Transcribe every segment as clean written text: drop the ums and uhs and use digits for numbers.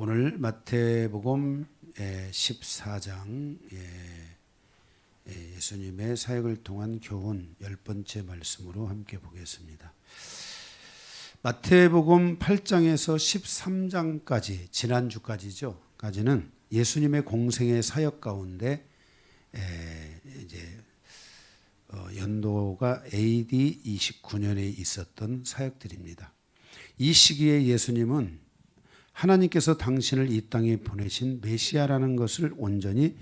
오늘 마태복음 14장 예수님의 사역을 통한 교훈 10번째 말씀으로 함께 보겠습니다. 마태복음 8장에서 13장까지 지난주까지죠. 까지는 예수님의 공생의 사역 가운데 연도가 AD 29년에 있었던 사역들입니다. 이 시기에 예수님은 하나님께서 당신을 이 땅에 보내신 메시아라는 것을 온전히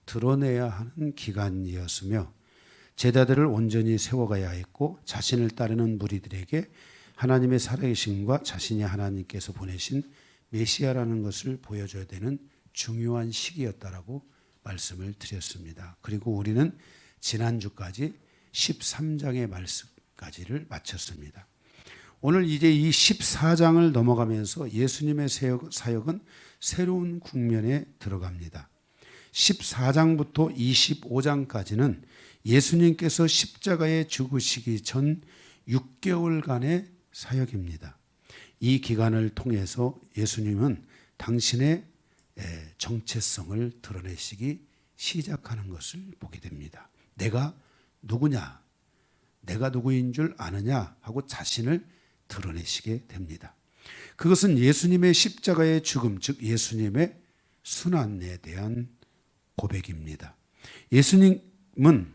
드러내야 하는 기간이었으며 제자들을 온전히 세워가야 했고 자신을 따르는 무리들에게 하나님의 살아계심과 자신이 하나님께서 보내신 메시아라는 것을 보여줘야 되는 중요한 시기였다라고 말씀을 드렸습니다. 그리고 우리는 지난주까지 13장의 말씀까지를 마쳤습니다. 오늘 이제 이 14장을 넘어가면서 예수님의 사역은 새로운 국면에 들어갑니다. 14장부터 25장까지는 예수님께서 십자가에 죽으시기 전 6개월간의 사역입니다. 이 기간을 통해서 예수님은 당신의 정체성을 드러내시기 시작하는 것을 보게 됩니다. 내가 누구냐? 내가 누구인 줄 아느냐? 하고 자신을 드러내시게 됩니다. 그것은 예수님의 십자가의 죽음, 즉 예수님의 순환에 대한 고백입니다. 예수님은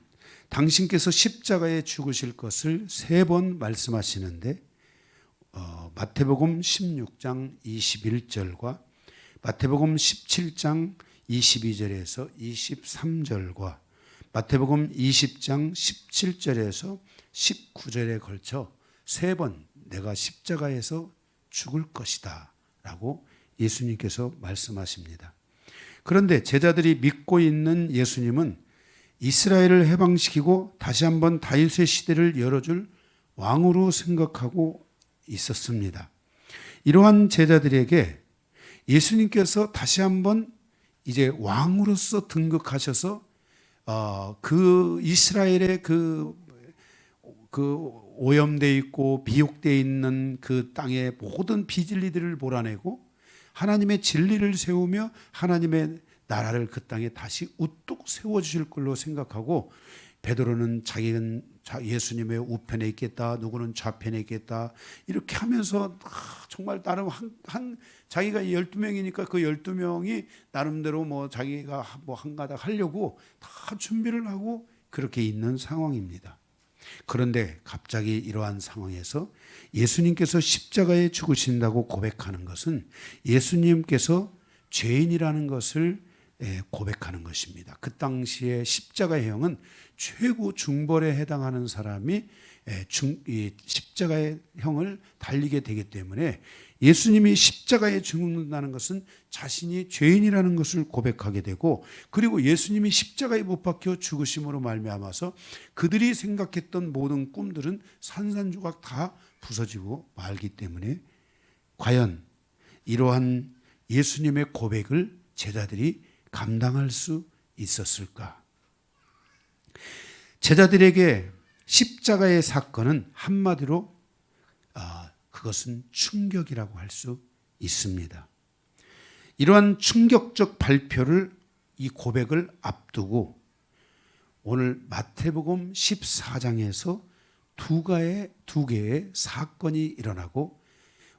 당신께서 십자가에 죽으실 것을 3번 말씀하시는데 마태복음 16장 21절과 마태복음 17장 22절에서 23절과 마태복음 20장 17절에서 19절에 걸쳐 3번 내가 십자가에서 죽을 것이다 라고 예수님께서 말씀하십니다. 그런데 제자들이 믿고 있는 예수님은 이스라엘을 해방시키고 다시 한번 다윗의 시대를 열어줄 왕으로 생각하고 있었습니다. 이러한 제자들에게 예수님께서 다시 한번 이제 왕으로서 등극하셔서 그 이스라엘의 그 오염되어 있고 미혹되어 있는 그 땅의 모든 비진리들을 몰아내고 하나님의 진리를 세우며 하나님의 나라를 그 땅에 다시 우뚝 세워주실 걸로 생각하고 베드로는 자기는 예수님의 우편에 있겠다, 누구는 좌편에 있겠다 이렇게 하면서 정말 나름 자기가 12명이니까 그 12명이 나름대로 뭐 자기가 뭐 한가닥 하려고 다 준비를 하고 그렇게 있는 상황입니다. 그런데 갑자기 이러한 상황에서 예수님께서 십자가에 죽으신다고 고백하는 것은 예수님께서 죄인이라는 것을 고백하는 것입니다. 그 당시에 십자가의 형은 최고 중벌에 해당하는 사람이 십자가의 형을 달리게 되기 때문에 예수님이 십자가에 죽는다는 것은 자신이 죄인이라는 것을 고백하게 되고 그리고 예수님이 십자가에 못 박혀 죽으심으로 말미암아서 그들이 생각했던 모든 꿈들은 산산조각 다 부서지고 말기 때문에 과연 이러한 예수님의 고백을 제자들이 감당할 수 있었을까? 제자들에게 십자가의 사건은 한마디로 그것은 충격이라고 할 수 있습니다. 이러한 충격적 발표를 이 고백을 앞두고 오늘 마태복음 14장에서 두 개의 사건이 일어나고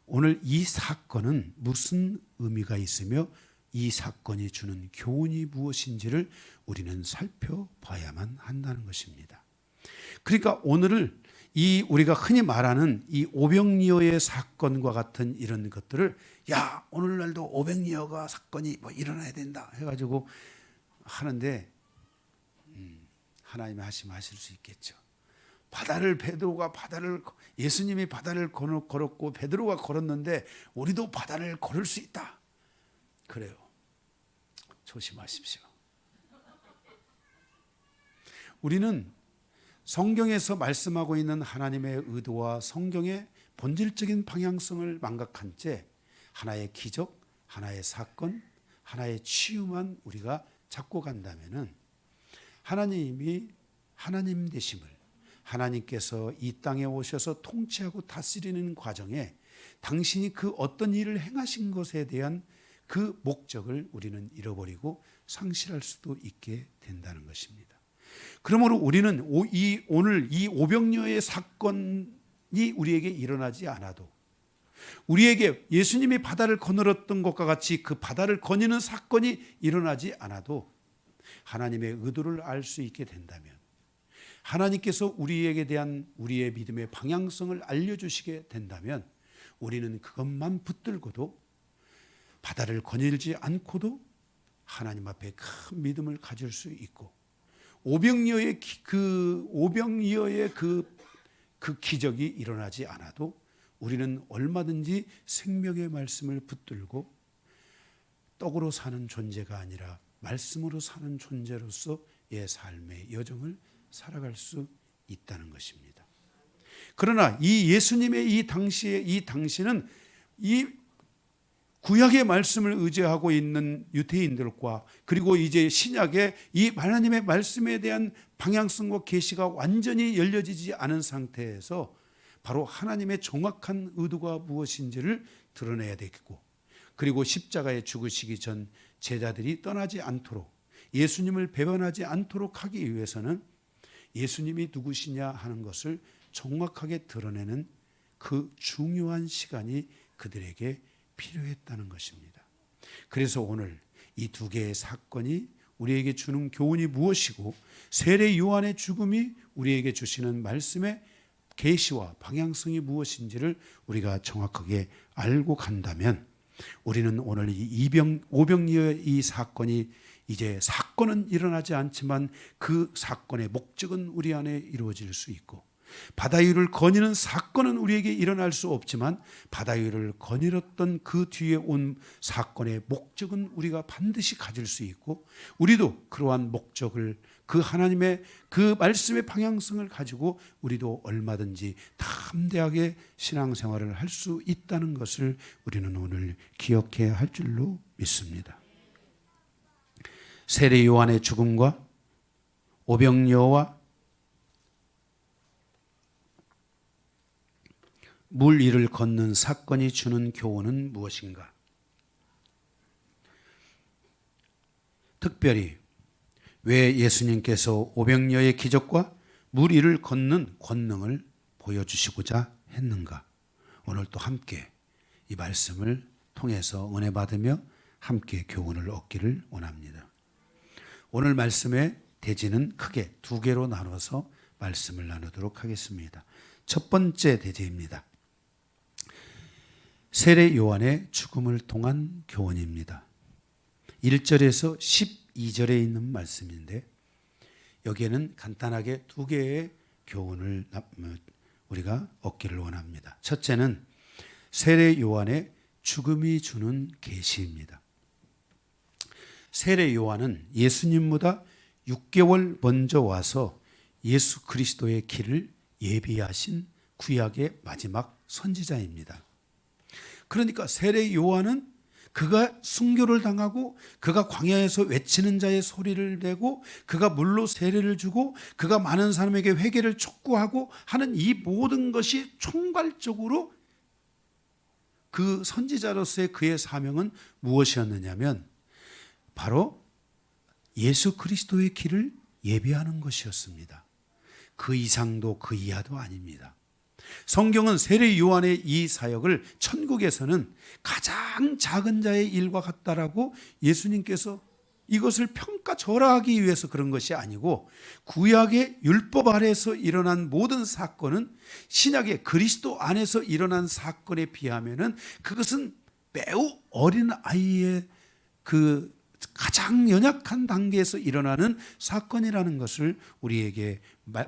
오늘 이 사건은 무슨 의미가 있으며 이 사건이 주는 교훈이 무엇인지를 우리는 살펴봐야만 한다는 것입니다. 그러니까 오늘을 우리가 흔히 말하는 이 오병이어의 사건과 같은 이런 것들을 오늘날도 오병이어가 사건이 뭐 일어나야 된다 해가지고 하는데 하나님이 하실 수 있겠죠. 예수님이 바다를 걸었고 베드로가 걸었는데 우리도 바다를 걸을 수 있다. 그래요. 조심하십시오. 우리는 성경에서 말씀하고 있는 하나님의 의도와 성경의 본질적인 방향성을 망각한 채 하나의 기적, 하나의 사건, 하나의 치유만 우리가 잡고 간다면은 하나님이 하나님 되심을 하나님께서 이 땅에 오셔서 통치하고 다스리는 과정에 당신이 그 어떤 일을 행하신 것에 대한 그 목적을 우리는 잃어버리고 상실할 수도 있게 된다는 것입니다. 그러므로 우리는 오늘 이 오병이어의 사건이 우리에게 일어나지 않아도, 우리에게 예수님이 바다를 거느렸던 것과 같이 그 바다를 거니는 사건이 일어나지 않아도 하나님의 의도를 알 수 있게 된다면, 하나님께서 우리에게 대한 우리의 믿음의 방향성을 알려주시게 된다면, 우리는 그것만 붙들고도, 바다를 거닐지 않고도 하나님 앞에 큰 믿음을 가질 수 있고, 오병이어의 그 기적이 일어나지 않아도 우리는 얼마든지 생명의 말씀을 붙들고 떡으로 사는 존재가 아니라 말씀으로 사는 존재로서의 삶의 여정을 살아갈 수 있다는 것입니다. 그러나 이 예수님의 이 당시는 이 구약의 말씀을 의지하고 있는 유대인들과, 그리고 이제 신약의 이 하나님의 말씀에 대한 방향성과 계시가 완전히 열려지지 않은 상태에서 바로 하나님의 정확한 의도가 무엇인지를 드러내야 되겠고, 그리고 십자가에 죽으시기 전 제자들이 떠나지 않도록, 예수님을 배반하지 않도록 하기 위해서는 예수님이 누구시냐 하는 것을 정확하게 드러내는 그 중요한 시간이 그들에게 필요했다는 것입니다. 그래서 오늘 이 두 개의 사건이 우리에게 주는 교훈이 무엇이고, 세례 요한의 죽음이 우리에게 주시는 말씀의 계시와 방향성이 무엇인지를 우리가 정확하게 알고 간다면, 우리는 오늘 이 오병이어의 이 사건이, 이제 사건은 일어나지 않지만 그 사건의 목적은 우리 안에 이루어질 수 있고, 바다 위를 거니는 사건은 우리에게 일어날 수 없지만 바다 위를 거닐었던 그 뒤에 온 사건의 목적은 우리가 반드시 가질 수 있고, 우리도 그러한 목적을, 그 하나님의 그 말씀의 방향성을 가지고 우리도 얼마든지 담대하게 신앙생활을 할 수 있다는 것을 우리는 오늘 기억해야 할 줄로 믿습니다. 세례 요한의 죽음과 오병이어와 물 위를 걷는 사건이 주는 교훈은 무엇인가? 특별히 왜 예수님께서 오병이어의 기적과 물 위를 걷는 권능을 보여주시고자 했는가? 오늘 또 함께 이 말씀을 통해서 은혜 받으며 함께 교훈을 얻기를 원합니다. 오늘 말씀의 대지는 크게 두 개로 나눠서 말씀을 나누도록 하겠습니다. 첫 번째 대지입니다. 세례 요한의 죽음을 통한 교훈입니다. 1절에서 12절에 있는 말씀인데, 여기에는 간단하게 두 개의 교훈을 우리가 얻기를 원합니다. 첫째는 세례 요한의 죽음이 주는 계시입니다. 세례 요한은 예수님보다 6개월 먼저 와서 예수 그리스도의 길을 예비하신 구약의 마지막 선지자입니다. 그러니까 세례 요한은 그가 순교를 당하고, 그가 광야에서 외치는 자의 소리를 내고, 그가 물로 세례를 주고, 그가 많은 사람에게 회개를 촉구하고 하는 이 모든 것이 총괄적으로 그 선지자로서의 그의 사명은 무엇이었느냐면 바로 예수 그리스도의 길을 예비하는 것이었습니다. 그 이상도 그 이하도 아닙니다. 성경은 세례 요한의 이 사역을 천국에서는 가장 작은 자의 일과 같다라고 예수님께서 이것을 평가절하하기 위해서 그런 것이 아니고, 구약의 율법 아래에서 일어난 모든 사건은 신약의 그리스도 안에서 일어난 사건에 비하면은 그것은 매우 어린 아이의 그 가장 연약한 단계에서 일어나는 사건이라는 것을 우리에게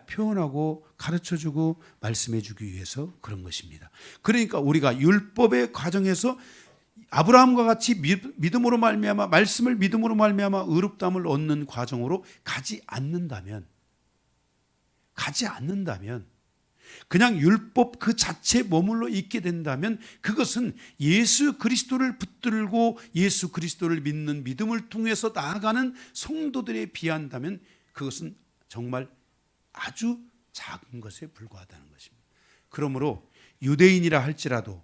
표현하고 가르쳐주고 말씀해주기 위해서 그런 것입니다. 그러니까 우리가 율법의 과정에서 아브라함과 같이 믿음으로 말미암아, 말씀을 믿음으로 말미암아 의롭다함을 얻는 과정으로 가지 않는다면 그냥 율법 그 자체에 머물러 있게 된다면, 그것은 예수 그리스도를 붙들고 예수 그리스도를 믿는 믿음을 통해서 나아가는 성도들에 비한다면 그것은 정말 아주 작은 것에 불과하다는 것입니다. 그러므로 유대인이라 할지라도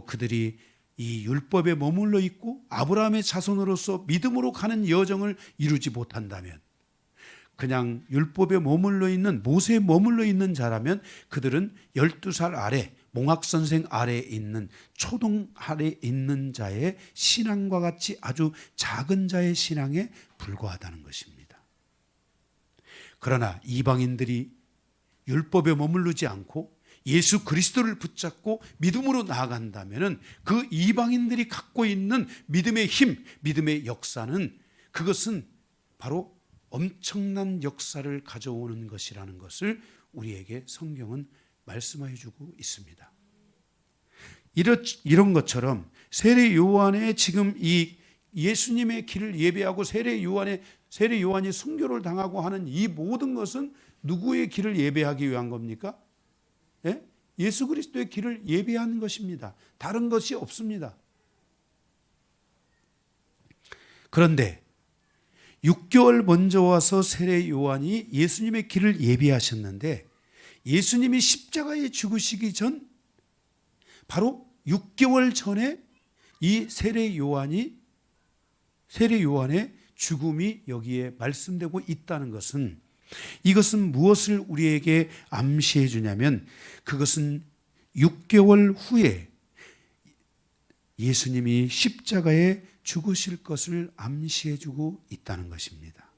그들이 이 율법에 머물러 있고 아브라함의 자손으로서 믿음으로 가는 여정을 이루지 못한다면, 그냥 율법에 머물러 있는, 모세에 머물러 있는 자라면 그들은 12살 아래, 몽학선생 아래에 있는, 초등 아래에 있는 자의 신앙과 같이 아주 작은 자의 신앙에 불과하다는 것입니다. 그러나 이방인들이 율법에 머무르지 않고 예수 그리스도를 붙잡고 믿음으로 나아간다면 그 이방인들이 갖고 있는 믿음의 힘, 믿음의 역사는, 그것은 바로 엄청난 역사를 가져오는 것이라는 것을 우리에게 성경은 말씀해 주고 있습니다. 이런 것처럼 세례 요한의 지금 이 예수님의 길을 예배하고 세례 요한이 순교를 당하고 하는 이 모든 것은 누구의 길을 예배하기 위한 겁니까? 예? 예수 그리스도의 길을 예배하는 것입니다. 다른 것이 없습니다. 그런데 6개월 먼저 와서 세례 요한이 예수님의 길을 예비하셨는데, 예수님이 십자가에 죽으시기 전 바로 6개월 전에 이 세례 요한의 죽음이 여기에 말씀되고 있다는 것은, 이것은 무엇을 우리에게 암시해 주냐면, 그것은 6개월 후에 예수님이 십자가에 죽으실 것을 암시해 주고 있다는 것입니다.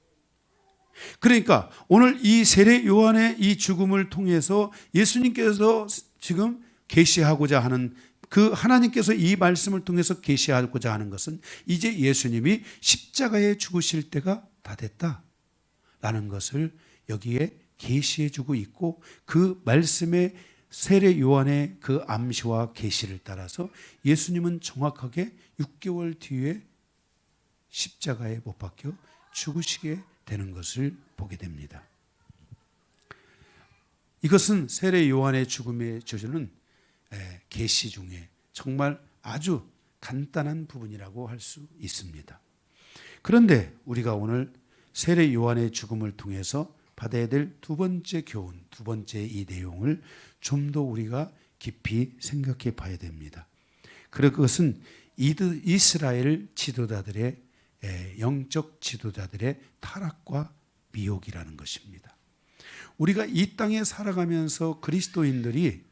그러니까 오늘 이 세례 요한의 이 죽음을 통해서 예수님께서 지금 계시하고자 하는, 그 하나님께서 이 말씀을 통해서 계시하고자 하는 것은, 이제 예수님이 십자가에 죽으실 때가 다 됐다라는 것을 여기에 계시해 주고 있고, 그 말씀의 세례 요한의 그 암시와 계시를 따라서 예수님은 정확하게 6개월 뒤에 십자가에 못 박혀 죽으시게 되는 것을 보게 됩니다. 이것은 세례 요한의 죽음에 주는 계시 중에 정말 아주 간단한 부분이라고 할 수 있습니다. 그런데 우리가 오늘 세례 요한의 죽음을 통해서 받아야 될 두 번째 교훈, 두 번째 이 내용을 좀 더 우리가 깊이 생각해 봐야 됩니다. 그것은 이스라엘 지도자들의, 영적 지도자들의 타락과 미혹이라는 것입니다. 우리가 이 땅에 살아가면서 그리스도인들이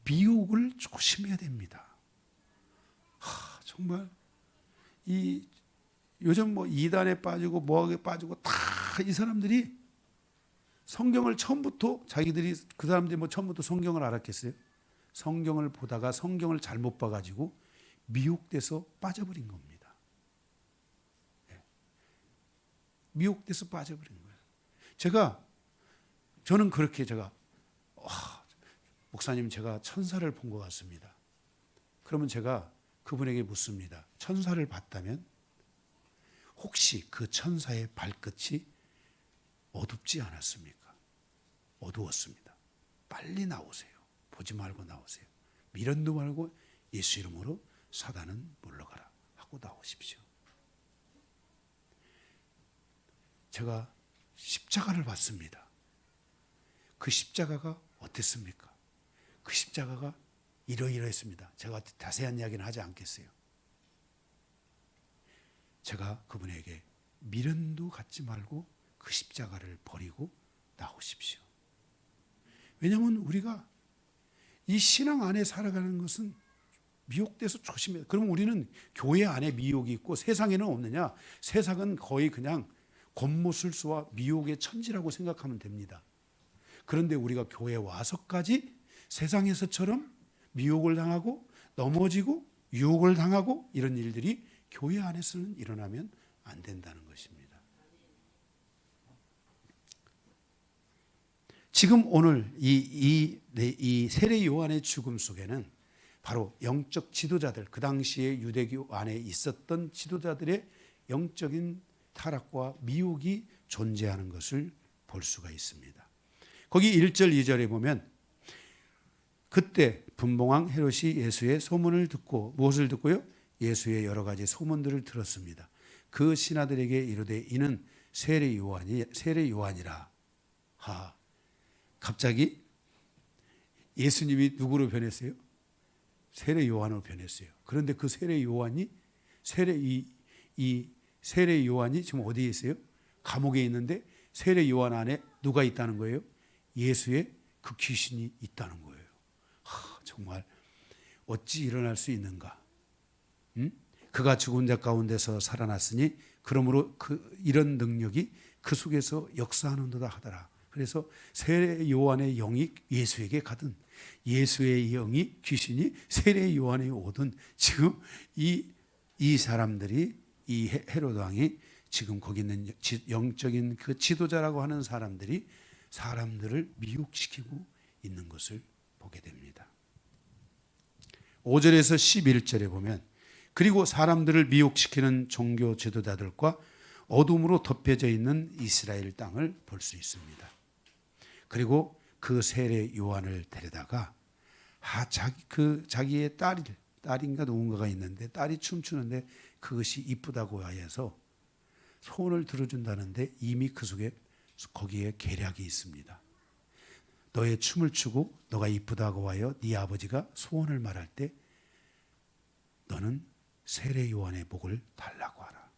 미혹을 조심해야 됩니다. 정말 요즘 이단에 빠지고 뭐하게 빠지고 다 이 사람들이 성경을 처음부터, 그 사람들이 처음부터 성경을 알았겠어요? 성경을 보다가 성경을 잘못 봐가지고 미혹돼서 빠져버린 겁니다. 미혹돼서 빠져버린 거예요. 저는 그렇게 목사님, 제가 천사를 본 것 같습니다. 그러면 제가 그분에게 묻습니다. 천사를 봤다면 혹시 그 천사의 발끝이 어둡지 않았습니까? 어두웠습니다. 빨리 나오세요. 보지 말고 나오세요. 미련도 말고 예수 이름으로 사단은 물러가라 하고 나오십시오. 제가 십자가를 봤습니다. 그 십자가가 어땠습니까? 그 십자가가 이러이러했습니다. 제가 자세한 이야기는 하지 않겠어요. 제가 그분에게 미련도 갖지 말고 그 십자가를 버리고 나오십시오. 왜냐하면 우리가 이 신앙 안에 살아가는 것은 미혹돼서 조심해야 돼요. 그럼 우리는 교회 안에 미혹이 있고 세상에는 없느냐? 세상은 거의 그냥 곤모술수와 미혹의 천지라고 생각하면 됩니다. 그런데 우리가 교회에 와서까지 세상에서처럼 미혹을 당하고 넘어지고 유혹을 당하고 이런 일들이 교회 안에서는 일어나면 안 된다는 것입니다. 지금 오늘 이 세례 요한의 죽음 속에는 바로 영적 지도자들, 그 당시에 유대교 안에 있었던 지도자들의 영적인 타락과 미혹이 존재하는 것을 볼 수가 있습니다. 거기 1절 2절에 보면, 그때 분봉왕 헤롯이 예수의 소문을 듣고, 무엇을 듣고요? 예수의 여러 가지 소문들을 들었습니다. 그 신하들에게 이르되 이는 세례 요한이라. 갑자기 예수님이 누구로 변했어요? 세례 요한으로 변했어요. 그런데 그 세례 요한이 이 세례 요한이 지금 어디에 있어요? 감옥에 있는데 세례 요한 안에 누가 있다는 거예요? 예수의 그 귀신이 있다는 거예요. 정말 어찌 일어날 수 있는가? 그가 죽은 자 가운데서 살아났으니 그러므로 이런 능력이 그 속에서 역사하는도다 하더라. 그래서 세례 요한의 영이 예수에게 가든 예수의 영이 귀신이 세례 요한에 오든 지금 이 사람들이 이 헤로드 왕이 지금 거기 있는 영적인 그 지도자라고 하는 사람들이 사람들을 미혹시키고 있는 것을 보게 됩니다. 5절에서 11절에 보면 그리고 사람들을 미혹시키는 종교 지도자들과 어둠으로 덮여져 있는 이스라엘 땅을 볼 수 있습니다. 그리고 그 세례 요한을 데려다가 자기의 딸인가 누군가가 있는데 딸이 춤추는데 그것이 이쁘다고 하여서 소원을 들어준다는데 이미 그 속에 거기에 계략이 있습니다. 너의 춤을 추고 너가 이쁘다고 하여 네 아버지가 소원을 말할 때 너는 세례 요한의 목을 달라고 하라.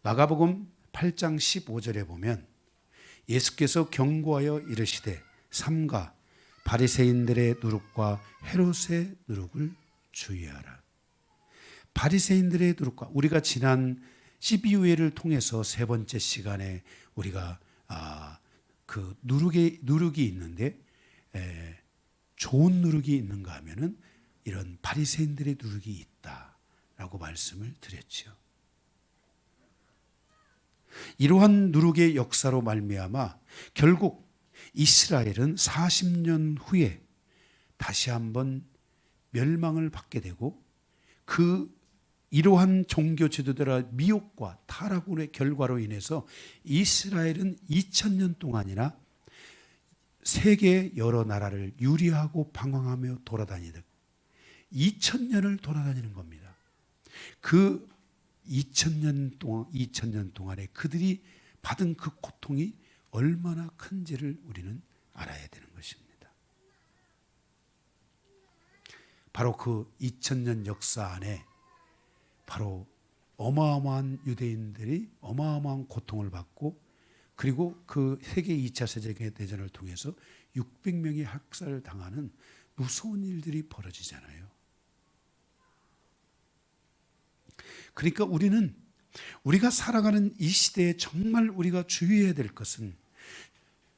마가복음 8장 15절에 보면 예수께서 경고하여 이르시되 삼가 바리새인들의 누룩과 헤롯의 누룩을 주의하라. 바리새인들의 누룩과 우리가 지난 12회를 통해서 세 번째 시간에 우리가 그 누룩이 있는데 좋은 누룩이 있는가 하면은 이런 바리새인들의 누룩이 있다라고 말씀을 드렸죠. 이러한 누룩의 역사로 말미암아 결국 이스라엘은 40년 후에 다시 한번 멸망을 받게 되고 이러한 종교 지도자들의 미혹과 타락의 결과로 인해서 이스라엘은 2000년 동안이나 세계 여러 나라를 유리하고 방황하며 돌아다니듯 2000년을 돌아다니는 겁니다. 그 2000년 동안에 그들이 받은 그 고통이 얼마나 큰지를 우리는 알아야 되는 것입니다. 바로 그 2000년 역사 안에 바로 어마어마한 유대인들이 어마어마한 고통을 받고 그리고 그 세계 2차 세계대전을 통해서 600명이 학살을 당하는 무서운 일들이 벌어지잖아요. 그러니까 우리가 살아가는 이 시대에 정말 우리가 주의해야 될 것은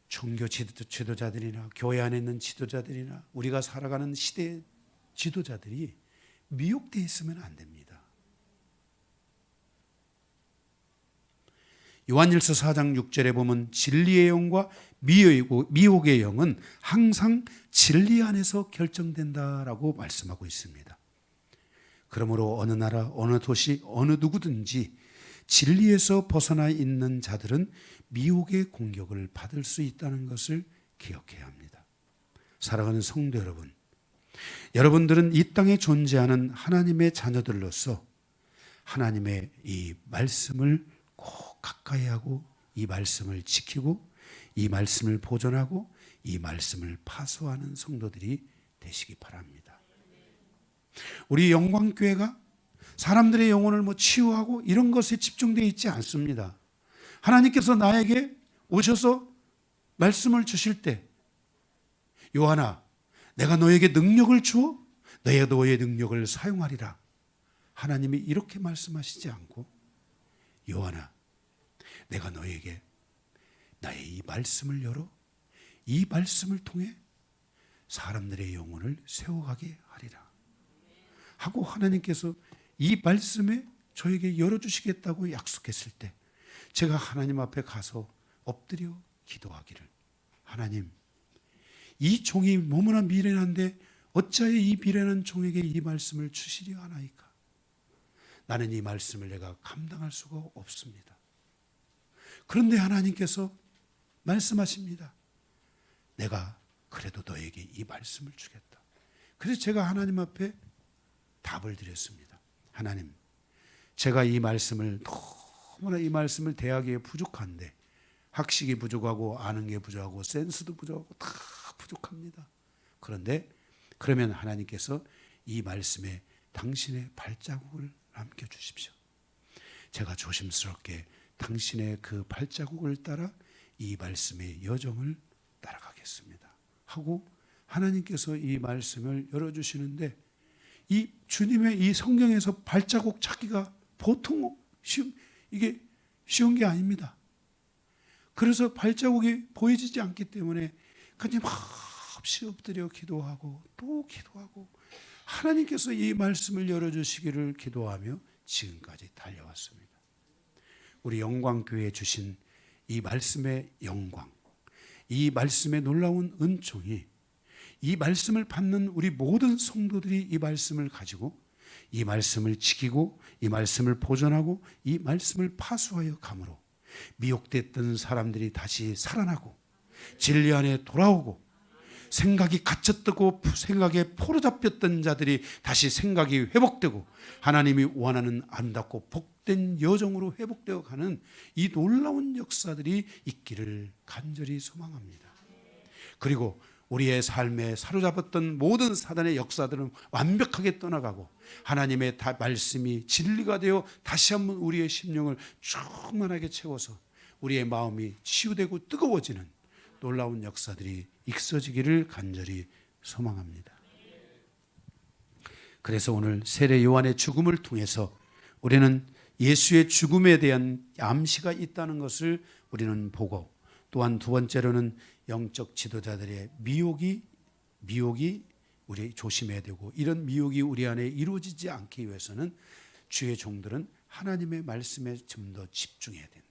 종교 지도자들이나 교회 안에 있는 지도자들이나 우리가 살아가는 시대의 지도자들이 미혹되어 있으면 안 됩니다. 요한일서 4장 6절에 보면 진리의 영과 미혹의 영은 항상 진리 안에서 결정된다라고 말씀하고 있습니다. 그러므로 어느 나라, 어느 도시, 어느 누구든지 진리에서 벗어나 있는 자들은 미혹의 공격을 받을 수 있다는 것을 기억해야 합니다. 사랑하는 성도 여러분, 여러분들은 이 땅에 존재하는 하나님의 자녀들로서 하나님의 이 말씀을 꼭 가까이 하고 이 말씀을 지키고 이 말씀을 보존하고 이 말씀을 파수하는 성도들이 되시기 바랍니다. 우리 영광교회가 사람들의 영혼을 치유하고 이런 것에 집중되어 있지 않습니다. 하나님께서 나에게 오셔서 말씀을 주실 때 요한아 내가 너에게 능력을 주어 너의 능력을 사용하리라. 하나님이 이렇게 말씀하시지 않고 요한아 내가 너에게 나의 이 말씀을 열어 이 말씀을 통해 사람들의 영혼을 세워가게 하리라 하고 하나님께서 이 말씀에 저에게 열어주시겠다고 약속했을 때 제가 하나님 앞에 가서 엎드려 기도하기를 하나님 이 종이 너무나 미련한데 어찌하여 이 미련한 종에게 이 말씀을 주시려 하나이까. 나는 이 말씀을 내가 감당할 수가 없습니다. 그런데 하나님께서 말씀하십니다. 내가 그래도 너에게 이 말씀을 주겠다. 그래서 제가 하나님 앞에 답을 드렸습니다. 하나님, 제가 이 말씀을 너무나 이 말씀을 대하기에 부족한데 학식이 부족하고 아는 게 부족하고 센스도 부족하고 다 부족합니다. 그런데 그러면 하나님께서 이 말씀에 당신의 발자국을 남겨주십시오. 제가 조심스럽게 당신의 그 발자국을 따라 이 말씀의 여정을 따라가겠습니다 하고 하나님께서 이 말씀을 열어주시는데, 이 주님의 이 성경에서 발자국 찾기가 보통 이게 쉬운 게 아닙니다. 그래서 발자국이 보여지지 않기 때문에 그냥 몹시 엎드려 기도하고 또 기도하고 하나님께서 이 말씀을 열어주시기를 기도하며 지금까지 달려왔습니다. 우리 영광교회에 주신 이 말씀의 영광, 이 말씀의 놀라운 은총이, 이 말씀을 받는 우리 모든 성도들이 이 말씀을 가지고 이 말씀을 지키고 이 말씀을 보존하고 이 말씀을 파수하여 감으로 미혹됐던 사람들이 다시 살아나고 진리 안에 돌아오고, 생각이 갇혔다고 생각에 포로잡혔던 자들이 다시 생각이 회복되고 하나님이 원하는 아름답고 복된 여정으로 회복되어 가는 이 놀라운 역사들이 있기를 간절히 소망합니다. 그리고 우리의 삶에 사로잡았던 모든 사단의 역사들은 완벽하게 떠나가고 하나님의 말씀이 진리가 되어 다시 한번 우리의 심령을 충만하게 채워서 우리의 마음이 치유되고 뜨거워지는 놀라운 역사들이 있어지기를 간절히 소망합니다. 그래서 오늘 세례 요한의 죽음을 통해서 우리는 예수의 죽음에 대한 암시가 있다는 것을 우리는 보고, 또한 두 번째로는 영적 지도자들의 미혹이 우리 조심해야 되고, 이런 미혹이 우리 안에 이루어지지 않기 위해서는 주의 종들은 하나님의 말씀에 좀 더 집중해야 된다.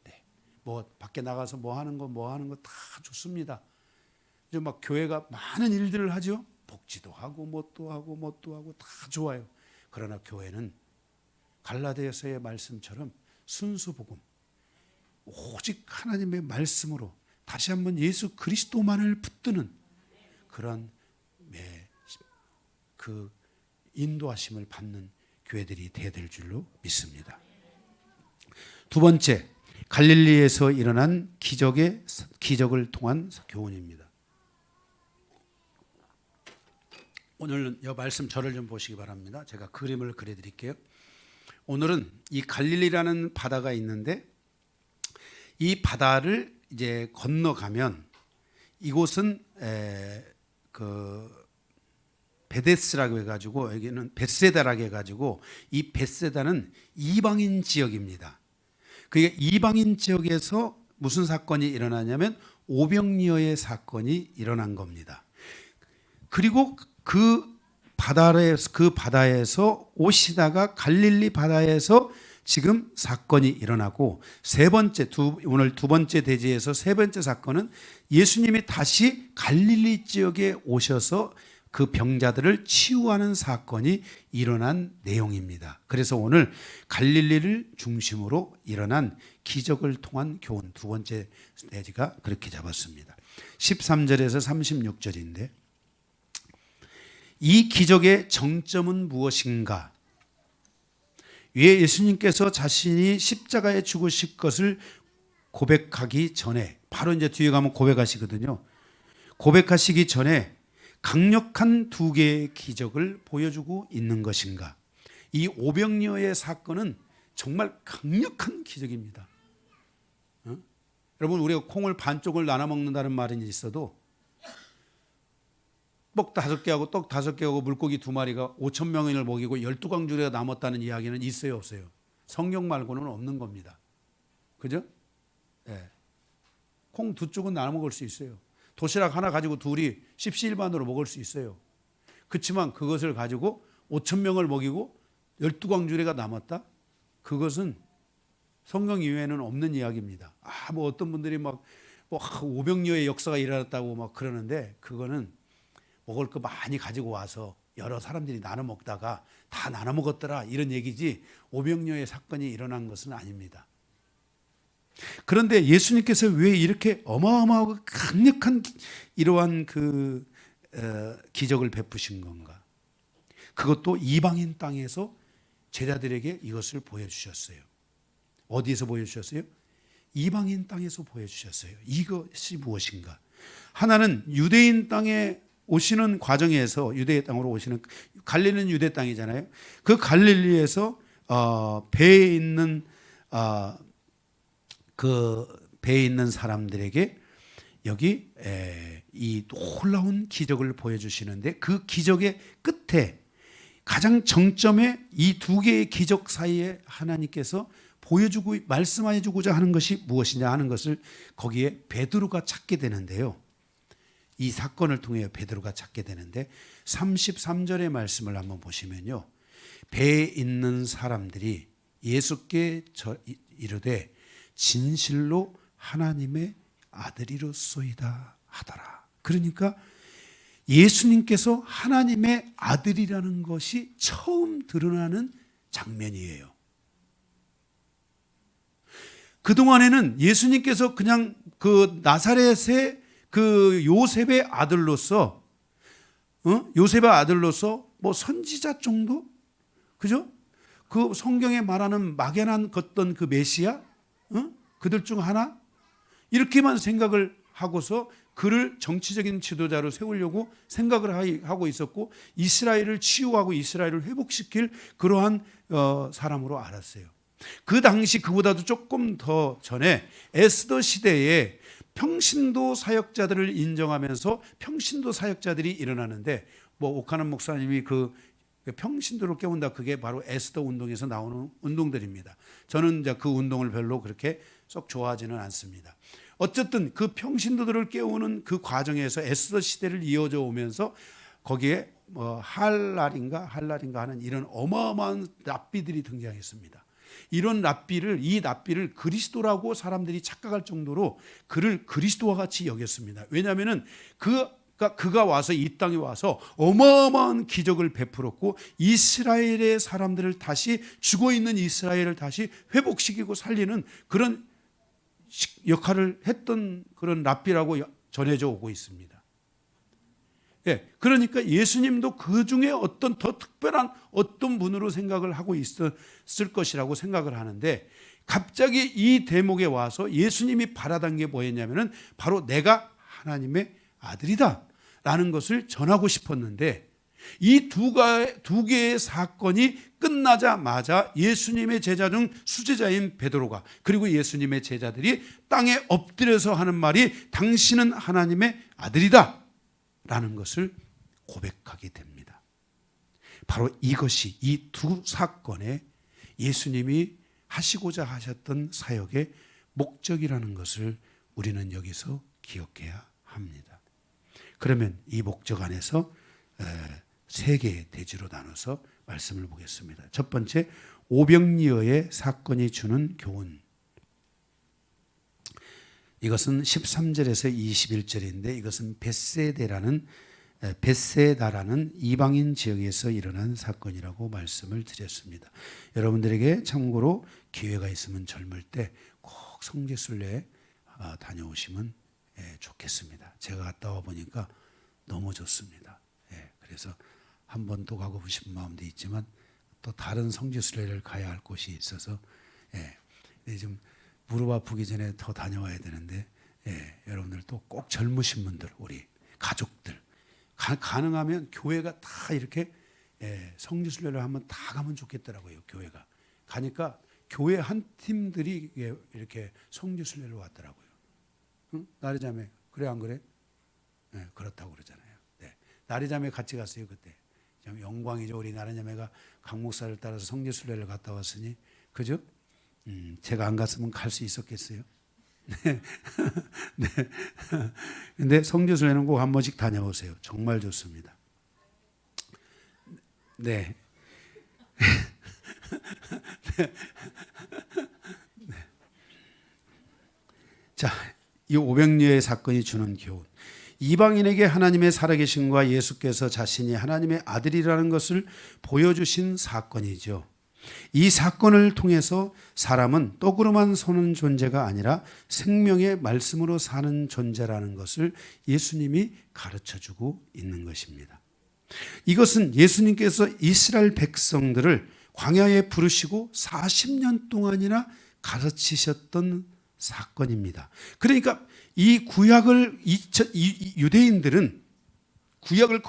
네. 뭐 밖에 나가서 뭐 하는 거 다 좋습니다. 이제 막 교회가 많은 일들을 하죠. 복지도 하고 뭣도 하고 다 좋아요. 그러나 교회는 갈라디아서의 말씀처럼 순수 복음, 오직 하나님의 말씀으로 다시 한번 예수 그리스도만을 붙드는 그런 그 인도하심을 받는 교회들이 돼야 될 줄로 믿습니다. 두 번째, 갈릴리에서 일어난 기적을 통한 교훈입니다. 오늘 이 말씀 저를 좀 보시기 바랍니다. 제가 그림을 그려드릴게요. 오늘은 이 갈릴리라는 바다가 있는데, 이 바다를 이제 건너가면 이곳은 그 베데스라고 해가지고, 여기는 벳세다라고 해가지고, 이 벳세다는 이방인 지역입니다. 그게 이방인 지역에서 무슨 사건이 일어나냐면 오병이어의 사건이 일어난 겁니다. 그리고 그 바다에서 오시다가 갈릴리 바다에서 지금 사건이 일어나고, 오늘 두 번째 대지에서 세 번째 사건은 예수님이 다시 갈릴리 지역에 오셔서 그 병자들을 치유하는 사건이 일어난 내용입니다. 그래서 오늘 갈릴리를 중심으로 일어난 기적을 통한 교훈, 두 번째 대지가 그렇게 잡았습니다. 13절에서 36절인데, 이 기적의 정점은 무엇인가? 왜 예수님께서 자신이 십자가에 죽으실 것을 고백하기 전에, 바로 이제 뒤에 가면 고백하시거든요. 고백하시기 전에 강력한 두 개의 기적을 보여주고 있는 것인가? 이 오병이어의 사건은 정말 강력한 기적입니다. 여러분, 우리가 콩을 반쪽을 나눠 먹는다는 말은 있어도 떡 5개하고 떡 5개하고 물고기 2마리가 5,000명을 먹이고 12광주리가 남았다는 이야기는 있어요, 없어요? 성경 말고는 없는 겁니다. 그죠? 네. 콩 2쪽은 나눠 먹을 수 있어요. 도시락 하나 가지고 둘이 십시일반으로 먹을 수 있어요. 그렇지만 그것을 가지고 5,000명을 먹이고 12광주리가 남았다? 그것은 성경 이외에는 없는 이야기입니다. 뭐 어떤 분들이 뭐 오병이어의 역사가 일어났다고 막 그러는데, 그거는 먹을 거 많이 가지고 와서 여러 사람들이 나눠 먹다가 다 나눠 먹었더라, 이런 얘기지 오병이어의 사건이 일어난 것은 아닙니다. 그런데 예수님께서 왜 이렇게 어마어마하고 강력한 이러한 그 기적을 베푸신 건가? 그것도 이방인 땅에서 제자들에게 이것을 보여주셨어요. 어디에서 보여주셨어요? 이방인 땅에서 보여주셨어요. 이것이 무엇인가? 하나는 유대인 땅에 오시는 과정에서, 유대 땅으로 오시는, 갈릴리는 유대 땅이잖아요. 그 갈릴리에서 배에 있는 그 배에 있는 사람들에게 여기 이 놀라운 기적을 보여주시는데, 그 기적의 끝에 가장 정점에 이 두 개의 기적 사이에 하나님께서 보여주고 말씀해 주고자 하는 것이 무엇이냐 하는 것을 거기에 베드로가 찾게 되는데요. 이 사건을 통해 베드로가 찾게 되는데 33절의 말씀을 한번 보시면요. 배에 있는 사람들이 예수께 이르되 진실로 하나님의 아들이로소이다 하더라. 그러니까 예수님께서 하나님의 아들이라는 것이 처음 드러나는 장면이에요. 그동안에는 예수님께서 그냥 그 나사렛의 그 요셉의 아들로서, 요셉의 아들로서 뭐 선지자 정도? 그죠? 그 성경에 말하는 막연한 어떤 그 메시아? 그들 중 하나? 이렇게만 생각을 하고서 그를 정치적인 지도자로 세우려고 생각을 하고 있었고, 이스라엘을 치유하고 이스라엘을 회복시킬 그러한 사람으로 알았어요. 그 당시 그보다도 조금 더 전에 에스더 시대에 평신도 사역자들을 인정하면서 평신도 사역자들이 일어나는데, 뭐 오카는 목사님이 그 평신도를 깨운다, 그게 바로 에스더 운동에서 나오는 운동들입니다. 저는 이제 그 운동을 별로 그렇게 썩 좋아하지는 않습니다. 어쨌든 그 평신도들을 깨우는 그 과정에서 에스더 시대를 이어져 오면서 거기에 뭐 할랄인가 하는 이런 어마어마한 랍비들이 등장했습니다. 이런 이 랍비를 그리스도라고 사람들이 착각할 정도로 그를 그리스도와 같이 여겼습니다. 왜냐하면은 그가 와서 이 땅에 와서 어마어마한 기적을 베풀었고, 이스라엘의 사람들을 다시, 죽어있는 이스라엘을 다시 회복시키고 살리는 그런 역할을 했던 그런 랍비라고 전해져 오고 있습니다. 예, 그러니까 예수님도 그 중에 어떤 더 특별한 어떤 분으로 생각을 하고 있었을 것이라고 생각을 하는데, 갑자기 이 대목에 와서 예수님이 바라던 게 뭐였냐면은 바로 내가 하나님의 아들이다 라는 것을 전하고 싶었는데, 이 두 개의 사건이 끝나자마자 예수님의 제자 중 수제자인 베드로가, 그리고 예수님의 제자들이 땅에 엎드려서 하는 말이 당신은 하나님의 아들이다 라는 것을 고백하게 됩니다. 바로 이것이 이 두 사건에 예수님이 하시고자 하셨던 사역의 목적이라는 것을 우리는 여기서 기억해야 합니다. 그러면 이 목적 안에서 세 개의 대지로 나눠서 말씀을 보겠습니다. 첫 번째, 오병이어의 사건이 주는 교훈. 이것은 13절에서 21절인데, 이것은 벳세다라는 이방인 지역에서 일어난 사건이라고 말씀을 드렸습니다. 여러분들에게 참고로 기회가 있으면 젊을 때 꼭 성지순례 다녀오시면 좋겠습니다. 제가 갔다 와 보니까 너무 좋습니다. 그래서 한 번 또 가고 싶은 마음도 있지만 또 다른 성지순례를 가야 할 곳이 있어서 좀 무릎 아프기 전에 더 다녀와야 되는데, 여러분들 또 꼭 젊으신 분들, 우리 가족들 가능하면 교회가 다 이렇게 성지순례를 한번 다 가면 좋겠더라고요. 교회가 가니까 교회 한 팀들이 이렇게 성지순례를 왔더라고요. 응? 나리자매 그래 안 그래? 그렇다고 그러잖아요. 나리자매 같이 갔어요 그때. 참 영광이죠. 우리 나리자매가 강 목사를 따라서 성지순례를 갔다 왔으니, 그죠? 제가 안 갔으면 갈 수 있었겠어요? 네. 네. 근데 성지순례는 꼭 한 번씩 다녀오세요. 정말 좋습니다. 네. 네. 네. 자, 이 오병이어의 사건이 주는 교훈. 이방인에게 하나님의 살아계심과 예수께서 자신이 하나님의 아들이라는 것을 보여주신 사건이죠. 이 사건을 통해서 사람은 떡으로만 사는 존재가 아니라 생명의 말씀으로 사는 존재라는 것을 예수님이 가르쳐주고 있는 것입니다. 이것은 예수님께서 이스라엘 백성들을 광야에 부르시고 40년 동안이나 가르치셨던 사건입니다. 그러니까 이 구약을 유대인들은 구약을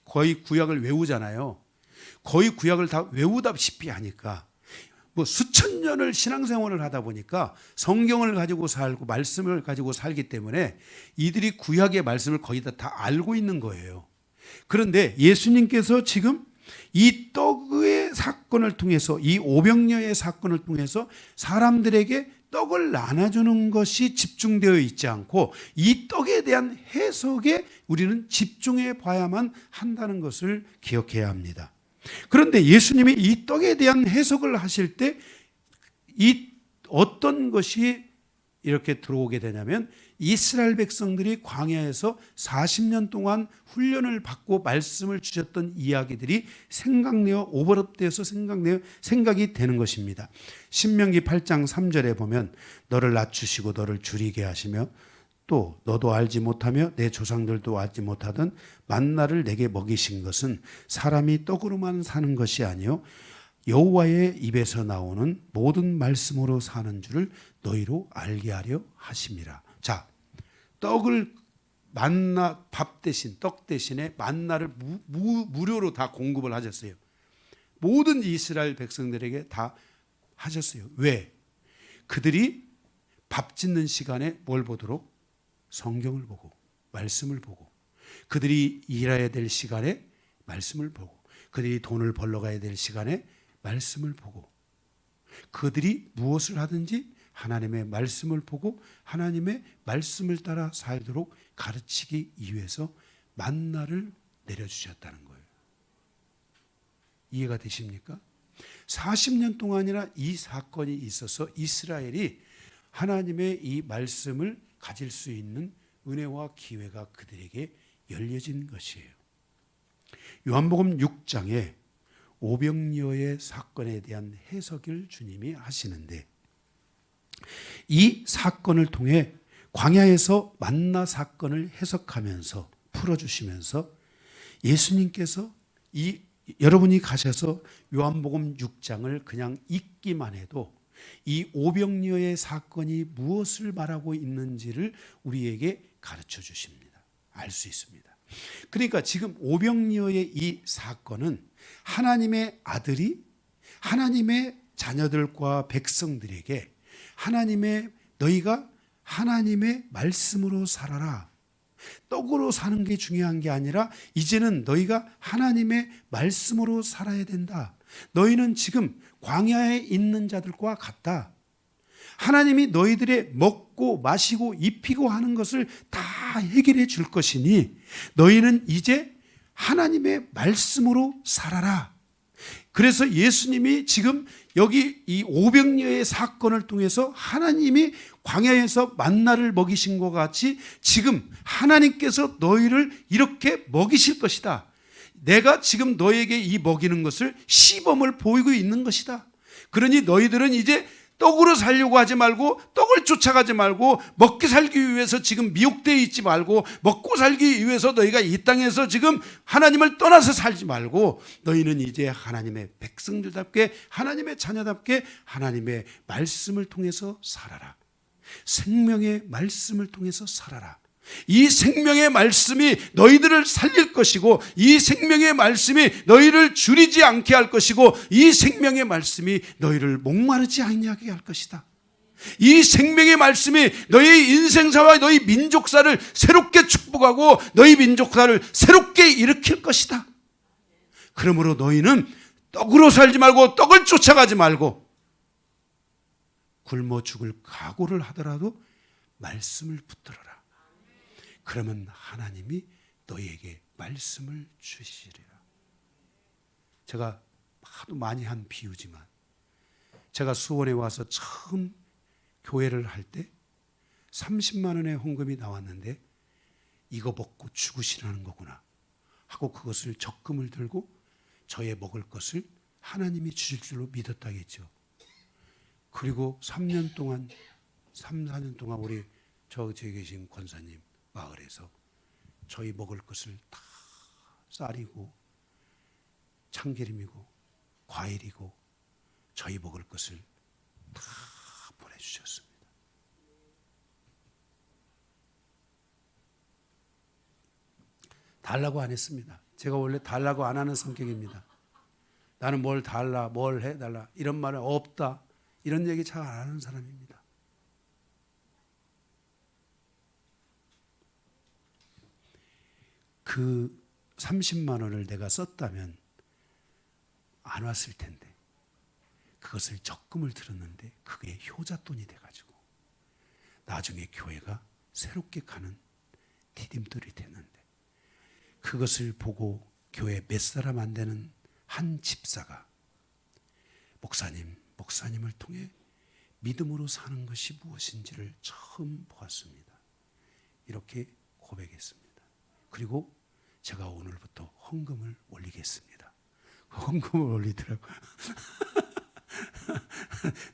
거의 구약을 외우잖아요. 거의 구약을 다 외우다시피 하니까 뭐 수천 년을 신앙생활을 하다 보니까 성경을 가지고 살고 말씀을 가지고 살기 때문에 이들이 구약의 말씀을 거의 다 알고 있는 거예요. 그런데 예수님께서 지금 이 떡의 사건을 통해서, 이 오병이어의 사건을 통해서 사람들에게 떡을 나눠주는 것이 집중되어 있지 않고 이 떡에 대한 해석에 우리는 집중해 봐야만 한다는 것을 기억해야 합니다. 그런데 예수님이 이 떡에 대한 해석을 하실 때 이 어떤 것이 이렇게 들어오게 되냐면 이스라엘 백성들이 광야에서 40년 동안 훈련을 받고 말씀을 주셨던 이야기들이 생각내어 오버랩돼서 생각이 되는 것입니다. 신명기 8장 3절에 보면 너를 낮추시고 너를 줄이게 하시며 또 너도 알지 못하며 내 조상들도 알지 못하던 만나를 내게 먹이신 것은 사람이 떡으로만 사는 것이 아니요 여호와의 입에서 나오는 모든 말씀으로 사는 줄을 너희로 알게 하려 하심이라. 자, 떡을 만나 밥 대신 떡 대신에 만나를 무료로 다 공급을 하셨어요. 모든 이스라엘 백성들에게 다 하셨어요. 왜? 그들이 밥 짓는 시간에 뭘 보도록? 성경을 보고 말씀을 보고, 그들이 일해야 될 시간에 말씀을 보고, 그들이 돈을 벌러 가야 될 시간에 말씀을 보고, 그들이 무엇을 하든지 하나님의 말씀을 보고 하나님의 말씀을 따라 살도록 가르치기 위해서 만나를 내려주셨다는 거예요. 이해가 되십니까? 40년 동안이나 이 사건이 있어서 이스라엘이 하나님의 이 말씀을 가질 수 있는 은혜와 기회가 그들에게 열려진 것이에요. 요한복음 6장에 오병이어의 사건에 대한 해석을 주님이 하시는데, 이 사건을 통해 광야에서 만나 사건을 해석하면서 풀어주시면서 예수님께서 여러분이 가셔서 요한복음 6장을 그냥 읽기만 해도 이 오병이어의 사건이 무엇을 말하고 있는지를 우리에게 가르쳐 주십니다. 알 수 있습니다. 그러니까 지금 오병이어의 이 사건은 하나님의 아들이 하나님의 자녀들과 백성들에게 너희가 하나님의 말씀으로 살아라, 떡으로 사는 게 중요한 게 아니라 이제는 너희가 하나님의 말씀으로 살아야 된다. 너희는 지금 광야에 있는 자들과 같다. 하나님이 너희들의 먹고 마시고 입히고 하는 것을 다 해결해 줄 것이니 너희는 이제 하나님의 말씀으로 살아라. 그래서 예수님이 지금 여기 이 오병이어의 사건을 통해서 하나님이 광야에서 만나를 먹이신 것 같이 지금 하나님께서 너희를 이렇게 먹이실 것이다. 내가 지금 너에게 이 먹이는 것을 시범을 보이고 있는 것이다. 그러니 너희들은 이제 떡으로 살려고 하지 말고, 떡을 쫓아가지 말고, 먹기 살기 위해서 지금 미혹되어 있지 말고, 먹고 살기 위해서 너희가 이 땅에서 지금 하나님을 떠나서 살지 말고, 너희는 이제 하나님의 백성들답게, 하나님의 자녀답게 하나님의 말씀을 통해서 살아라. 생명의 말씀을 통해서 살아라. 이 생명의 말씀이 너희들을 살릴 것이고, 이 생명의 말씀이 너희를 줄이지 않게 할 것이고, 이 생명의 말씀이 너희를 목마르지 않게 할 것이다. 이 생명의 말씀이 너희 인생사와 너희 민족사를 새롭게 축복하고 너희 민족사를 새롭게 일으킬 것이다. 그러므로 너희는 떡으로 살지 말고, 떡을 쫓아가지 말고, 굶어 죽을 각오를 하더라도 말씀을 붙들어라. 그러면 하나님이 너희에게 말씀을 주시리라. 제가 하도 많이 한 비유지만, 제가 수원에 와서 처음 교회를 할 때 30만 원의 헌금이 나왔는데 이거 먹고 죽으시라는 거구나 하고 그것을 적금을 들고 저의 먹을 것을 하나님이 주실 줄로 믿었다겠죠. 그리고 3년 동안 3, 4년 동안 우리 저기 계신 권사님 마을에서 저희 먹을 것을 다 쌀이고 참기름이고 과일이고 저희 먹을 것을 다 보내주셨습니다. 달라고 안 했습니다. 제가 원래 달라고 안 하는 성격입니다. 나는 뭘 달라, 뭘 해달라 이런 말은 없다. 이런 얘기 잘 안 하는 사람입니다. 그 30만 원을 내가 썼다면 안 왔을 텐데 그것을 적금을 들었는데 그게 효자돈이 돼가지고 나중에 교회가 새롭게 가는 디딤돌이 됐는데 그것을 보고 교회 몇 사람 안 되는 한 집사가 목사님을 통해 믿음으로 사는 것이 무엇인지를 처음 보았습니다. 이렇게 고백했습니다. 그리고 제가 오늘부터 헌금을 올리겠습니다. 헌금을 올리더라고요.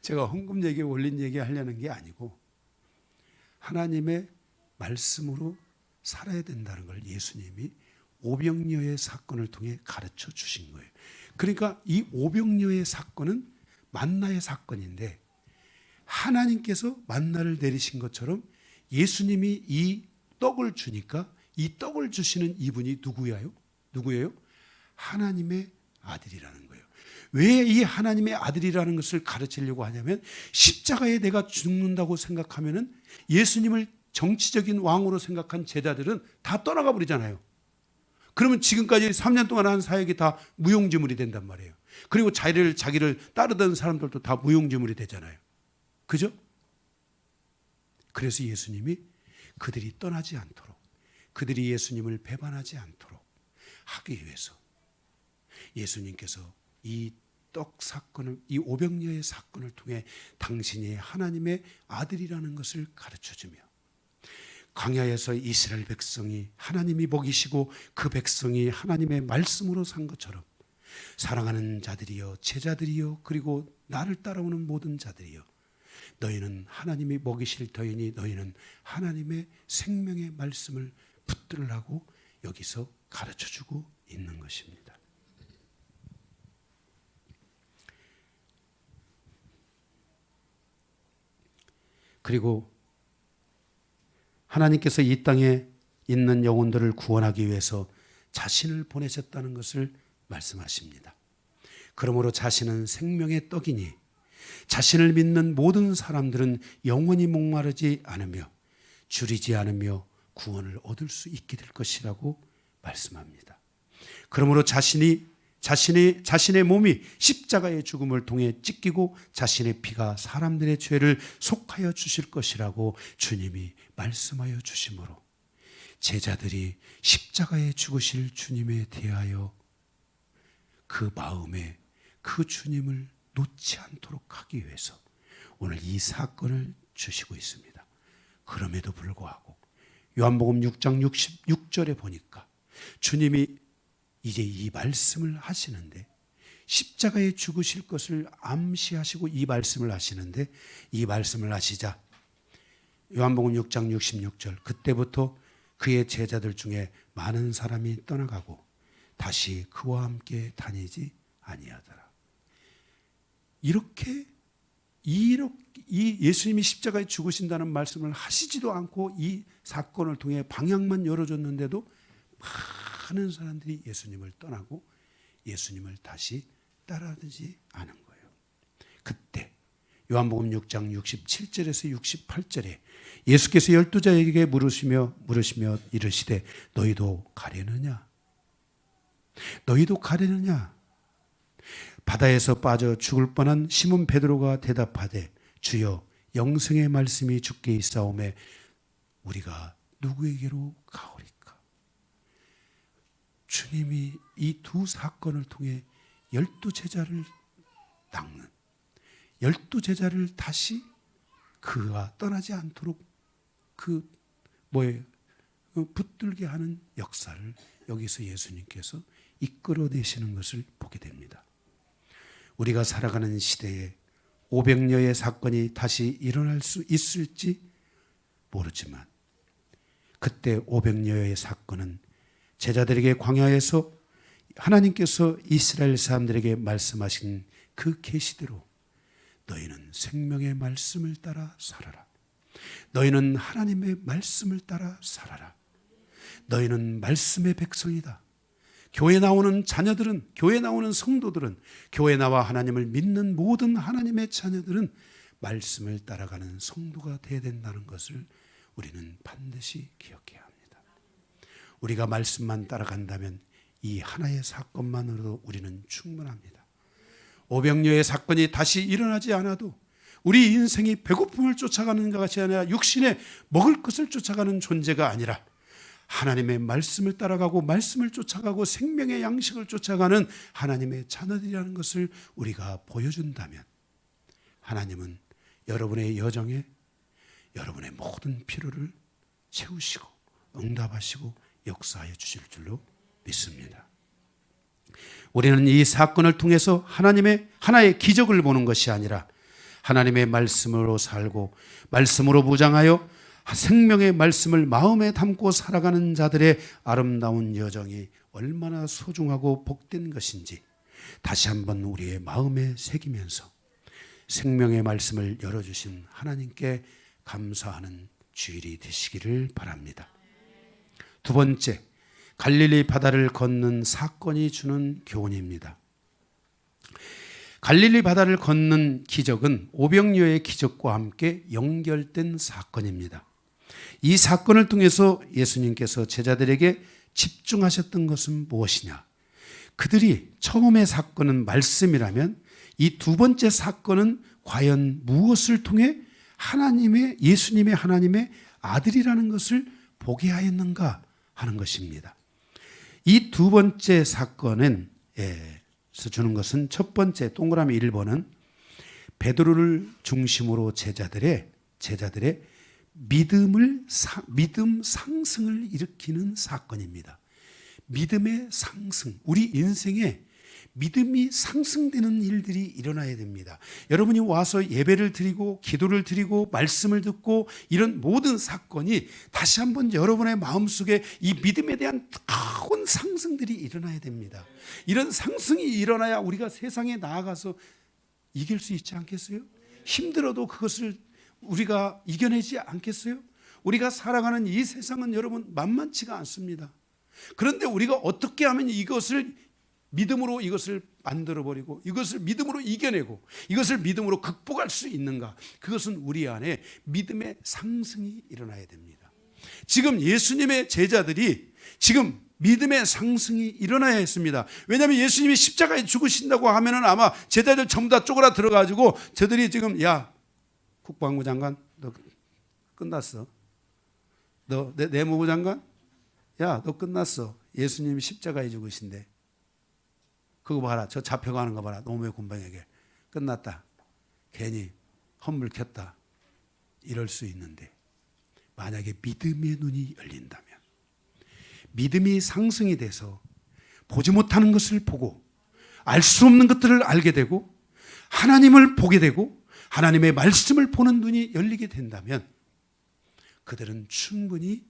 제가 헌금 얘기 올린 얘기 하려는 게 아니고 하나님의 말씀으로 살아야 된다는 걸 예수님이 오병이어의 사건을 통해 가르쳐 주신 거예요. 그러니까 이 오병이어의 사건은 만나의 사건인데 하나님께서 만나를 내리신 것처럼 예수님이 이 떡을 주니까 이 떡을 주시는 이분이 누구예요? 하나님의 아들이라는 거예요. 왜 이 하나님의 아들이라는 것을 가르치려고 하냐면 십자가에 내가 죽는다고 생각하면은 예수님을 정치적인 왕으로 생각한 제자들은 다 떠나가 버리잖아요. 그러면 지금까지 3년 동안 한 사역이 다 무용지물이 된단 말이에요. 그리고 자기를 따르던 사람들도 다 무용지물이 되잖아요. 그죠? 그래서 예수님이 그들이 떠나지 않도록, 그들이 예수님을 배반하지 않도록 하기 위해서 예수님께서 이 떡 사건을, 이 오병이어의 사건을 통해 당신이 하나님의 아들이라는 것을 가르쳐주며 광야에서 이스라엘 백성이 하나님이 먹이시고 그 백성이 하나님의 말씀으로 산 것처럼 사랑하는 자들이여, 제자들이여, 그리고 나를 따라오는 모든 자들이여, 너희는 하나님이 먹이실 터이니 너희는 하나님의 생명의 말씀을 붙들으라고 여기서 가르쳐주고 있는 것입니다. 그리고 하나님께서 이 땅에 있는 영혼들을 구원하기 위해서 자신을 보내셨다는 것을 말씀하십니다. 그러므로 자신은 생명의 떡이니 자신을 믿는 모든 사람들은 영원히 목마르지 않으며 줄이지 않으며 구원을 얻을 수 있게 될 것이라고 말씀합니다. 그러므로 자신의 몸이 십자가의 죽음을 통해 찢기고 자신의 피가 사람들의 죄를 속하여 주실 것이라고 주님이 말씀하여 주심으로 제자들이 십자가에 죽으실 주님에 대하여 그 마음에 그 주님을 놓지 않도록 하기 위해서 오늘 이 사건을 주시고 있습니다. 그럼에도 불구하고 요한복음 6장 66절에 보니까 주님이 이제 이 말씀을 하시는데 십자가에 죽으실 것을 암시하시고 이 말씀을 하시는데 이 말씀을 하시자 요한복음 6장 66절 그때부터 그의 제자들 중에 많은 사람이 떠나가고 다시 그와 함께 다니지 아니하더라. 이렇게 이 예수님이 십자가에 죽으신다는 말씀을 하시지도 않고 이 사건을 통해 방향만 열어줬는데도 많은 사람들이 예수님을 떠나고 예수님을 다시 따라하지 않은 거예요. 그때 요한복음 6장 67절에서 68절에 예수께서 12자에게 물으시며 이르시되 너희도 가려느냐? 바다에서 빠져 죽을 뻔한 시몬 베드로가 대답하되 주여 영생의 말씀이 주께 있사오매 우리가 누구에게로 가오리까? 주님이 이 두 사건을 통해 12제자를 닦는 12제자를 다시 그가 떠나지 않도록 붙들게 하는 역사를 여기서 예수님께서 이끌어내시는 것을 보게 됩니다. 우리가 살아가는 시대에 오병이어의 사건이 다시 일어날 수 있을지 모르지만 그때 오병이어의 사건은 제자들에게 광야에서 하나님께서 이스라엘 사람들에게 말씀하신 그 계시대로 너희는 생명의 말씀을 따라 살아라. 너희는 하나님의 말씀을 따라 살아라. 너희는 말씀의 백성이다. 교회 나오는 자녀들은, 교회 나오는 성도들은, 교회 나와 하나님을 믿는 모든 하나님의 자녀들은 말씀을 따라가는 성도가 되어야 된다는 것을 우리는 반드시 기억해야 합니다. 우리가 말씀만 따라간다면 이 하나의 사건만으로도 우리는 충분합니다. 오병이어의 사건이 다시 일어나지 않아도 우리 인생이 배고픔을 쫓아가는 것이 아니라 육신에 먹을 것을 쫓아가는 존재가 아니라 하나님의 말씀을 따라가고 말씀을 쫓아가고 생명의 양식을 쫓아가는 하나님의 자녀들이라는 것을 우리가 보여준다면 하나님은 여러분의 여정에 여러분의 모든 필요를 채우시고 응답하시고 역사하여 주실 줄로 믿습니다. 우리는 이 사건을 통해서 하나의 기적을 보는 것이 아니라 하나님의 말씀으로 살고 말씀으로 무장하여 생명의 말씀을 마음에 담고 살아가는 자들의 아름다운 여정이 얼마나 소중하고 복된 것인지 다시 한번 우리의 마음에 새기면서 생명의 말씀을 열어주신 하나님께 감사하는 주일이 되시기를 바랍니다. 두 번째, 갈릴리 바다를 걷는 사건이 주는 교훈입니다. 갈릴리 바다를 걷는 기적은 오병이어의 기적과 함께 연결된 사건입니다. 이 사건을 통해서 예수님께서 제자들에게 집중하셨던 것은 무엇이냐? 그들이 처음의 사건은 말씀이라면 이 두 번째 사건은 과연 무엇을 통해 예수님의 하나님의 아들이라는 것을 보게 하였는가 하는 것입니다. 이 두 번째 사건에서 주는 것은 첫 번째 동그라미 1번은 베드로를 중심으로 제자들의 믿음 상승을 일으키는 사건입니다. 믿음의 상승, 우리 인생에 믿음이 상승되는 일들이 일어나야 됩니다. 여러분이 와서 예배를 드리고 기도를 드리고 말씀을 듣고 이런 모든 사건이 다시 한번 여러분의 마음속에 이 믿음에 대한 뜨거운 상승들이 일어나야 됩니다. 이런 상승이 일어나야 우리가 세상에 나아가서 이길 수 있지 않겠어요? 힘들어도 그것을 우리가 이겨내지 않겠어요? 우리가 살아가는 이 세상은 여러분 만만치가 않습니다. 그런데 우리가 어떻게 하면 이것을 믿음으로 이것을 만들어버리고 이것을 믿음으로 이겨내고 이것을 믿음으로 극복할 수 있는가? 그것은 우리 안에 믿음의 상승이 일어나야 됩니다. 지금 예수님의 제자들이 지금 믿음의 상승이 일어나야 했습니다. 왜냐하면 예수님이 십자가에 죽으신다고 하면은 아마 제자들 전부 다 쪼그라 들어가지고 저들이 지금 야 국방부 장관 너 끝났어. 너 내무부 장관 야 너 끝났어. 예수님이 십자가에 죽으신대. 그거 봐라. 저 잡혀가는 거 봐라. 노무현 군방에게. 끝났다. 괜히 헛물 켰다. 이럴 수 있는데 만약에 믿음의 눈이 열린다면 믿음이 상승이 돼서 보지 못하는 것을 보고 알 수 없는 것들을 알게 되고 하나님을 보게 되고 하나님의 말씀을 보는 눈이 열리게 된다면 그들은 충분히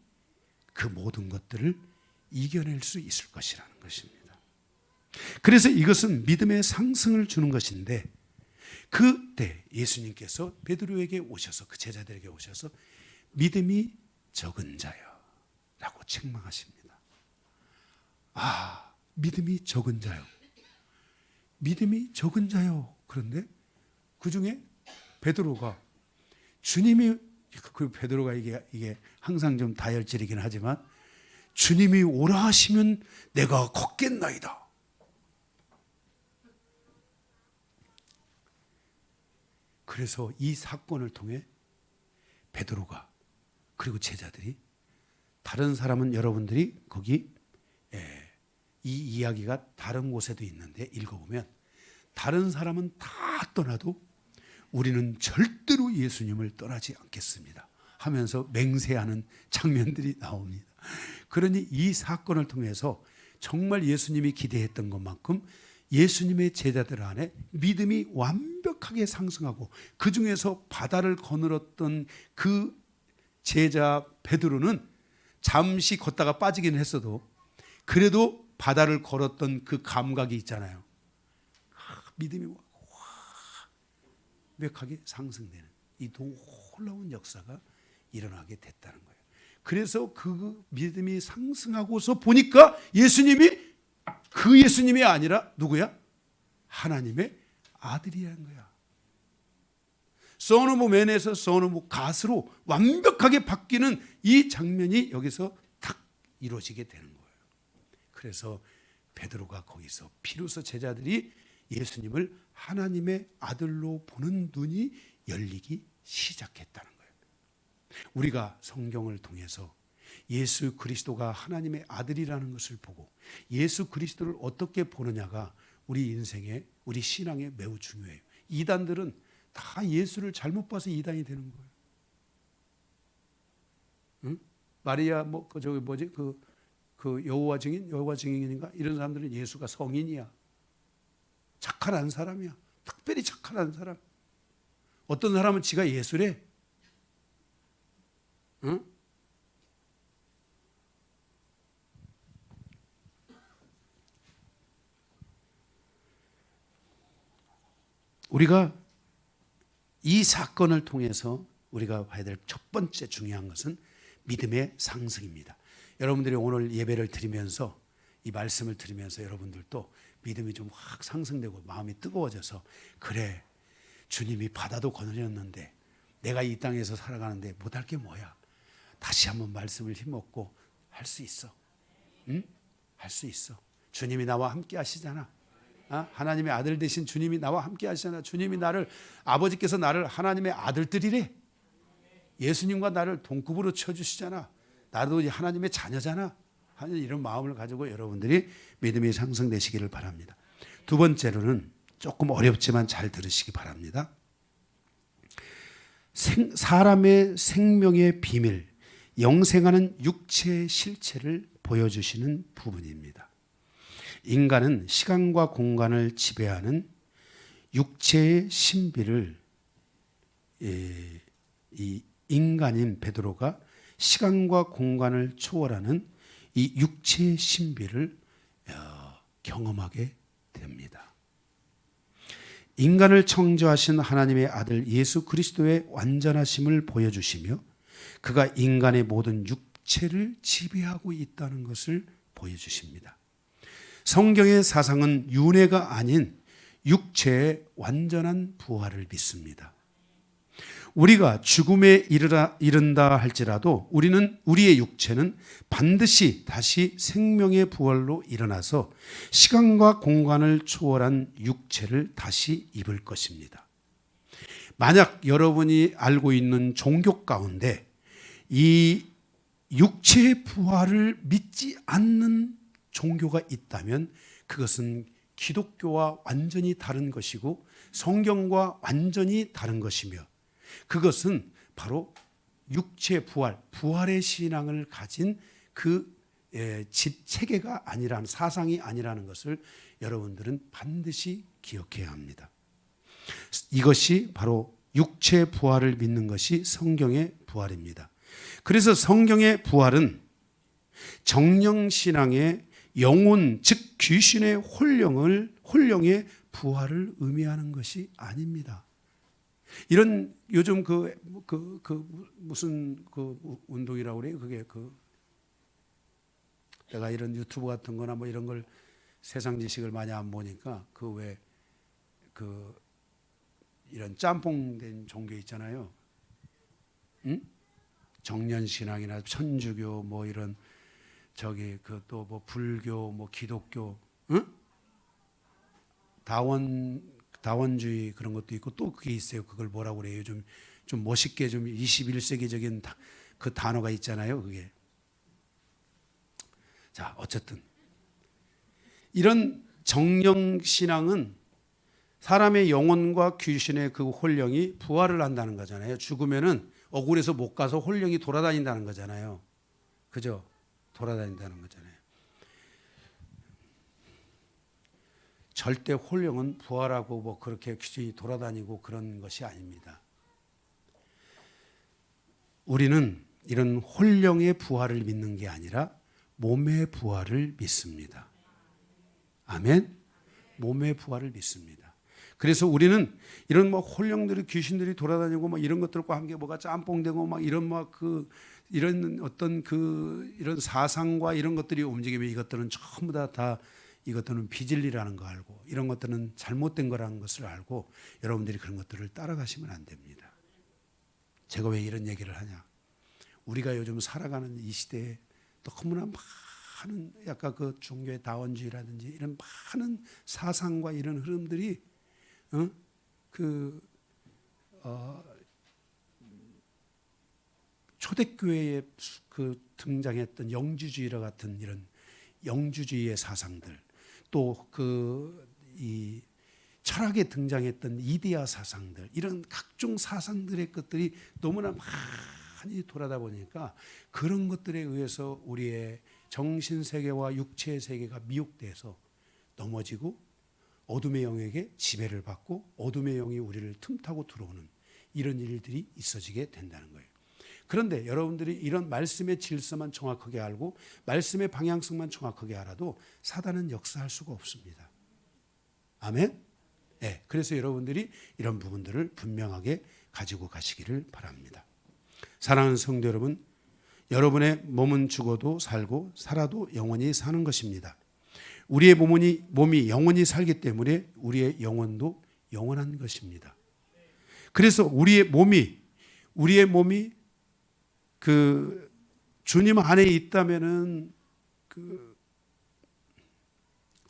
그 모든 것들을 이겨낼 수 있을 것이라는 것입니다. 그래서 이것은 믿음의 상승을 주는 것인데 그때 예수님께서 베드로에게 오셔서 그 제자들에게 오셔서 믿음이 적은 자여 라고 책망하십니다. 아, 믿음이 적은 자요. 믿음이 적은 자요. 그런데 그 중에 베드로가 주님이 그 베드로가 이게 항상 좀 다혈질이긴 하지만 주님이 오라 하시면 내가 걷겠나이다. 그래서 이 사건을 통해 베드로가 그리고 제자들이 다른 사람은 여러분들이 거기 이 이야기가 다른 곳에도 있는데 읽어보면 다른 사람은 다 떠나도 우리는 절대로 예수님을 떠나지 않겠습니다 하면서 맹세하는 장면들이 나옵니다. 그러니 이 사건을 통해서 정말 예수님이 기대했던 것만큼 예수님의 제자들 안에 믿음이 완벽하게 상승하고 그 중에서 바다를 거닐었던 그 제자 베드로는 잠시 걷다가 빠지긴 했어도 그래도 바다를 걸었던 그 감각이 있잖아요. 믿음이 완벽하게 상승되는 이 놀라운 역사가 일어나게 됐다는 거예요. 그래서 그 믿음이 상승하고서 보니까 예수님이 그 예수님이 아니라 누구야? 하나님의 아들이라는 거야. 선 오브 맨에서 선 오브 갓으로 완벽하게 바뀌는 이 장면이 여기서 딱 이루어지게 되는 거예요. 그래서 베드로가 거기서 비로소 제자들이 예수님을 하나님의 아들로 보는 눈이 열리기 시작했다는 거예요. 우리가 성경을 통해서 예수 그리스도가 하나님의 아들이라는 것을 보고 예수 그리스도를 어떻게 보느냐가 우리 인생에, 우리 신앙에 매우 중요해요. 이단들은 다 예수를 잘못 봐서 이단이 되는 거예요. 응? 마리아 그 여호와 증인인가 이런 사람들은 예수가 성인이야. 착한 한 사람이야. 특별히 착한 한 사람. 어떤 사람은 지가 예수래. 응? 우리가 이 사건을 통해서 우리가 봐야 될 첫 번째 중요한 것은 믿음의 상승입니다. 여러분들이 오늘 예배를 드리면서 이 말씀을 들으면서 여러분들도 믿음이 좀 확 상승되고 마음이 뜨거워져서 그래 주님이 바다도 거느렸는데 내가 이 땅에서 살아가는데 못할 게 뭐야. 다시 한번 말씀을 힘없고 할 수 있어. 응? 할 수 있어. 주님이 나와 함께 하시잖아. 하나님의 아들 되신 주님이 나와 함께 하시잖아. 주님이 아버지께서 나를 하나님의 아들들이래. 예수님과 나를 동급으로 쳐주시잖아. 나도 하나님의 자녀잖아 하는 이런 마음을 가지고 여러분들이 믿음이 상승되시기를 바랍니다. 두 번째로는 조금 어렵지만 잘 들으시기 바랍니다. 사람의 생명의 비밀, 영생하는 육체의 실체를 보여주시는 부분입니다. 인간은 시간과 공간을 지배하는 육체의 신비를 이 인간인 베드로가 시간과 공간을 초월하는 이 육체의 신비를 경험하게 됩니다. 인간을 창조하신 하나님의 아들 예수 그리스도의 완전하심을 보여주시며 그가 인간의 모든 육체를 지배하고 있다는 것을 보여주십니다. 성경의 사상은 윤회가 아닌 육체의 완전한 부활을 믿습니다. 우리가 죽음에 이른다 할지라도 우리의 육체는 반드시 다시 생명의 부활로 일어나서 시간과 공간을 초월한 육체를 다시 입을 것입니다. 만약 여러분이 알고 있는 종교 가운데 이 육체의 부활을 믿지 않는 종교가 있다면 그것은 기독교와 완전히 다른 것이고 성경과 완전히 다른 것이며 그것은 바로 육체 부활의 신앙을 가진 그 체계가 아니라는 사상이 아니라는 것을 여러분들은 반드시 기억해야 합니다. 이것이 바로 육체 부활을 믿는 것이 성경의 부활입니다. 그래서 성경의 부활은 정령신앙의 영혼 즉 귀신의 혼령의 부활을 의미하는 것이 아닙니다. 이런 요즘 무슨 운동이라고 그래요? 그게 내가 이런 유튜브 같은 거나 뭐 이런 걸 세상 지식을 많이 안 보니까 이런 짬뽕된 종교 있잖아요. 응? 정년신앙이나 천주교 뭐 이런 또 뭐 불교 뭐 기독교 응? 다원주의 그런 것도 있고 또 그게 있어요. 그걸 뭐라고 그래요? 좀 멋있게 좀 21세기적인 그 단어가 있잖아요. 그게. 자, 어쨌든 이런 정령신앙은 사람의 영혼과 귀신의 그 혼령이 부활을 한다는 거잖아요. 죽으면은 억울해서 못 가서 혼령이 돌아다닌다는 거잖아요. 그죠? 돌아다닌다는 거잖아요. 절대 혼령은 부활하고 뭐 그렇게 귀신이 돌아다니고 그런 것이 아닙니다. 우리는 이런 혼령의 부활을 믿는 게 아니라 몸의 부활을 믿습니다. 아멘. 몸의 부활을 믿습니다. 그래서 우리는 이런 뭐 혼령들이 귀신들이 돌아다니고 막 이런 것들과 함께 뭐가 짬뽕되고 막 이런 막 이런 어떤 이런 사상과 이런 것들이 움직이면 이것들은 전부 다 이것들은 비진리라는 거 알고 이런 것들은 잘못된 거라는 것을 알고 여러분들이 그런 것들을 따라가시면 안 됩니다. 제가 왜 이런 얘기를 하냐? 우리가 요즘 살아가는 이 시대에 너무나 많은 약간 그 종교의 다원주의라든지 이런 많은 사상과 이런 흐름들이 초대교회에 등장했던 영주주의와 같은 이런 영주주의의 사상들, 또 이 철학에 등장했던 이데아 사상들, 이런 각종 사상들의 것들이 너무나 많이 돌아다 보니까 그런 것들에 의해서 우리의 정신 세계와 육체의 세계가 미혹돼서 넘어지고 어둠의 영에게 지배를 받고 어둠의 영이 우리를 틈타고 들어오는 이런 일들이 있어지게 된다는 거예요. 그런데 여러분들이 이런 말씀의 질서만 정확하게 알고 말씀의 방향성만 정확하게 알아도 사단은 역사할 수가 없습니다. 아멘? 네, 그래서 여러분들이 이런 부분들을 분명하게 가지고 가시기를 바랍니다. 사랑하는 성도 여러분, 여러분의 몸은 죽어도 살고 살아도 영원히 사는 것입니다. 우리의 몸이 영원히 살기 때문에 우리의 영혼도 영원한 것입니다. 그래서 우리의 몸이 주님 안에 있다면은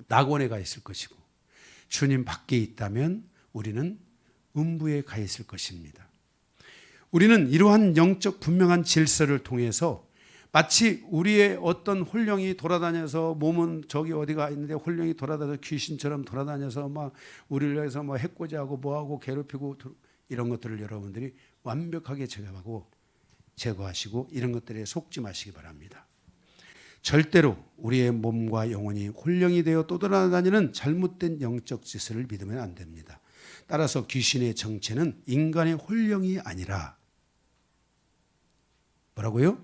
낙원에 가 있을 것이고, 주님 밖에 있다면 우리는 음부에 가 있을 것입니다. 우리는 이러한 영적 분명한 질서를 통해서 마치 우리의 어떤 혼령이 돌아다녀서 몸은 저기 어디가 있는데 혼령이 돌아다녀서 귀신처럼 돌아다녀서 막 우리를 위해서 뭐 해코지하고 뭐하고 괴롭히고 이런 것들을 여러분들이 완벽하게 제거하시고 이런 것들에 속지 마시기 바랍니다. 절대로 우리의 몸과 영혼이 혼령이 되어 떠돌아다니는 잘못된 영적 지세를 믿으면 안 됩니다. 따라서 귀신의 정체는 인간의 혼령이 아니라 뭐라고요?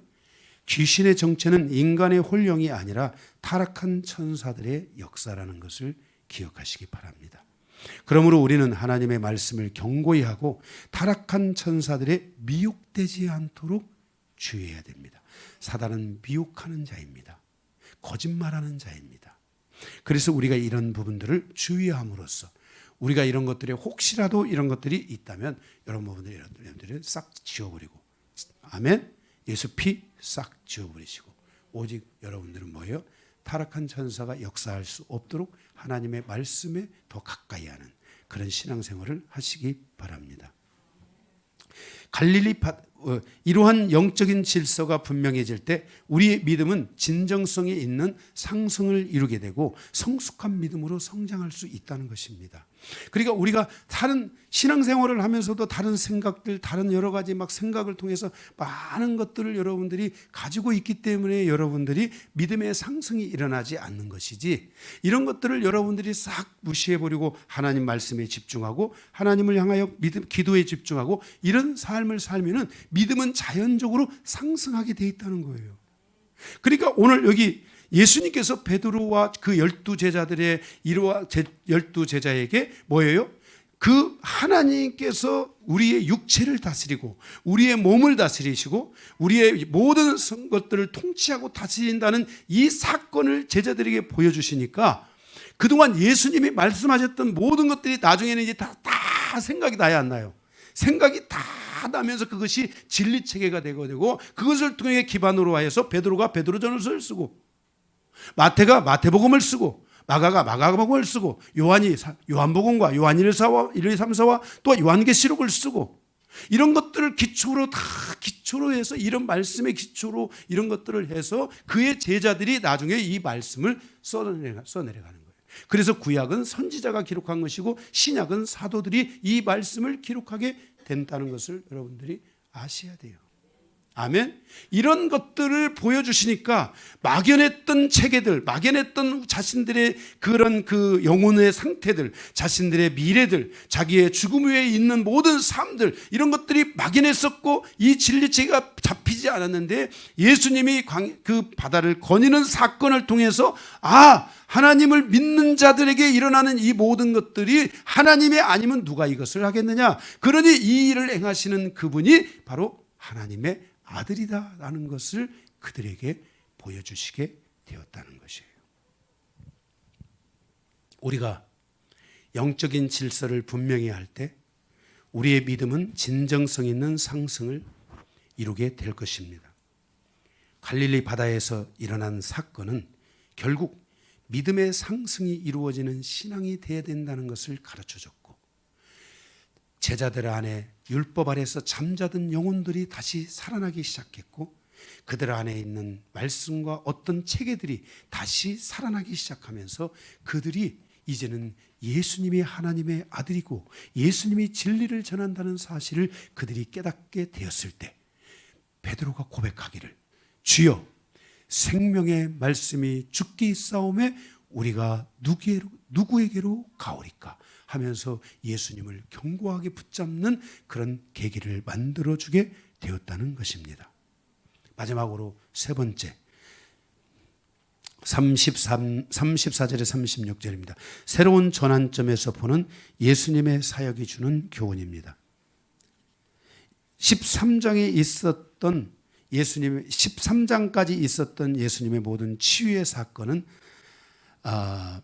귀신의 정체는 인간의 혼령이 아니라 타락한 천사들의 역사라는 것을 기억하시기 바랍니다. 그러므로 우리는 하나님의 말씀을 경고히 하고 타락한 천사들의 미혹되지 않도록 주의해야 됩니다. 사단은 미혹하는 자입니다. 거짓말하는 자입니다. 그래서 우리가 이런 부분들을 주의함으로써 우리가 이런 것들에 혹시라도 이런 것들이 있다면 이런 부분들을 싹 지워버리고, 아멘. 예수 피 싹 지워버리시고 오직 여러분들은 뭐예요? 타락한 천사가 역사할 수 없도록 하나님의 말씀에 더 가까이 하는 그런 신앙생활을 하시기 바랍니다. 이러한 영적인 질서가 분명해질 때 우리의 믿음은 진정성이 있는 상승을 이루게 되고 성숙한 믿음으로 성장할 수 있다는 것입니다. 그러니까 우리가 다른 신앙생활을 하면서도 다른 생각들, 다른 여러 가지 막 생각을 통해서 많은 것들을 여러분들이 가지고 있기 때문에 여러분들이 믿음의 상승이 일어나지 않는 것이지, 이런 것들을 여러분들이 싹 무시해버리고 하나님 말씀에 집중하고 하나님을 향하여 기도에 집중하고 이런 삶을 살면은 믿음은 자연적으로 상승하게 돼 있다는 거예요. 그러니까 오늘 여기 예수님께서 베드로와 그 12제자들의 12제자에게 뭐예요? 그 하나님께서 우리의 육체를 다스리고 우리의 몸을 다스리시고 우리의 모든 것들을 통치하고 다스린다는 이 사건을 제자들에게 보여주시니까 그동안 예수님이 말씀하셨던 모든 것들이 나중에는 이제 다 생각이 나야 안 나요. 생각이 다 나면서 그것이 진리체계가 되고 그것을 통해 기반으로 하여서 베드로가 베드로전서를 쓰고 마태가 마태복음을 쓰고 마가가 마가복음을 쓰고 요한이 요한복음과 요한 1사 3사와 또 요한계시록을 쓰고 이런 것들을 기초로 해서 이런 말씀의 기초로 이런 것들을 해서 그의 제자들이 나중에 이 말씀을 써내려가는 거예요. 그래서 구약은 선지자가 기록한 것이고 신약은 사도들이 이 말씀을 기록하게 된다는 것을 여러분들이 아셔야 돼요. 아멘. 이런 것들을 보여주시니까 막연했던 체계들, 막연했던 자신들의 그런 그 영혼의 상태들, 자신들의 미래들, 자기의 죽음 위에 있는 모든 삶들, 이런 것들이 막연했었고 이 진리체계가 잡히지 않았는데 예수님이 그 바다를 거니는 사건을 통해서 하나님을 믿는 자들에게 일어나는 이 모든 것들이 하나님이 아니면 누가 이것을 하겠느냐. 그러니 이 일을 행하시는 그분이 바로 하나님의 아들이다라는 것을 그들에게 보여주시게 되었다는 것이에요. 우리가 영적인 질서를 분명히 할 때 우리의 믿음은 진정성 있는 상승을 이루게 될 것입니다. 갈릴리 바다에서 일어난 사건은 결국 믿음의 상승이 이루어지는 신앙이 되어야 된다는 것을 가르쳐줬고, 제자들 안에 율법 아래서 잠자던 영혼들이 다시 살아나기 시작했고, 그들 안에 있는 말씀과 어떤 체계들이 다시 살아나기 시작하면서 그들이 이제는 예수님이 하나님의 아들이고 예수님이 진리를 전한다는 사실을 그들이 깨닫게 되었을 때 베드로가 고백하기를, 주여, 생명의 말씀이 죽기 싸움에 우리가 누구에게로 가오리까 하면서 예수님을 견고하게 붙잡는 그런 계기를 만들어주게 되었다는 것입니다. 마지막으로 세 번째, 34절에 36절입니다. 새로운 전환점에서 보는 예수님의 사역이 주는 교훈입니다. 13장에 있었던 13장까지 있었던 예수님의 모든 치유의 사건은 한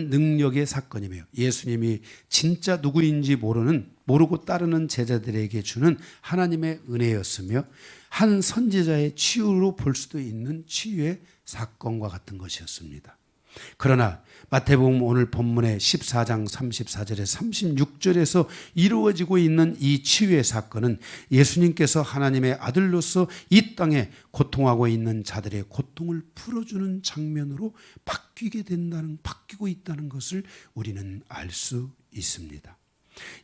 능력의 사건이며, 예수님이 진짜 누구인지 모르고 따르는 제자들에게 주는 하나님의 은혜였으며, 한 선지자의 치유로 볼 수도 있는 치유의 사건과 같은 것이었습니다. 그러나 마태복음 오늘 본문의 14장 34절에 36절에서 이루어지고 있는 이 치유의 사건은 예수님께서 하나님의 아들로서 이 땅에 고통하고 있는 자들의 고통을 풀어주는 장면으로 바뀌고 있다는 것을 우리는 알 수 있습니다.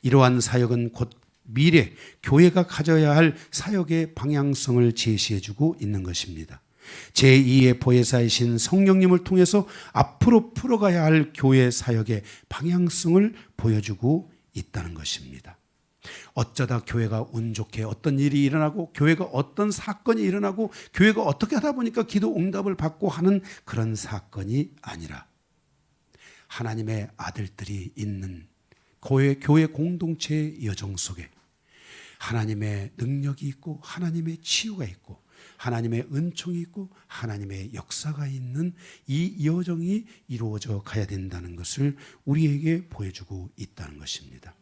이러한 사역은 곧 미래 교회가 가져야 할 사역의 방향성을 제시해주고 있는 것입니다. 제2의 보혜사이신 성령님을 통해서 앞으로 풀어가야 할 교회 사역의 방향성을 보여주고 있다는 것입니다. 어쩌다 교회가 운 좋게 어떤 일이 일어나고, 교회가 어떤 사건이 일어나고, 교회가 어떻게 하다 보니까 기도 응답을 받고 하는 그런 사건이 아니라, 하나님의 아들들이 있는 교회 공동체의 여정 속에 하나님의 능력이 있고, 하나님의 치유가 있고, 하나님의 은총이 있고, 하나님의 역사가 있는 이 여정이 이루어져 가야 된다는 것을 우리에게 보여주고 있다는 것입니다.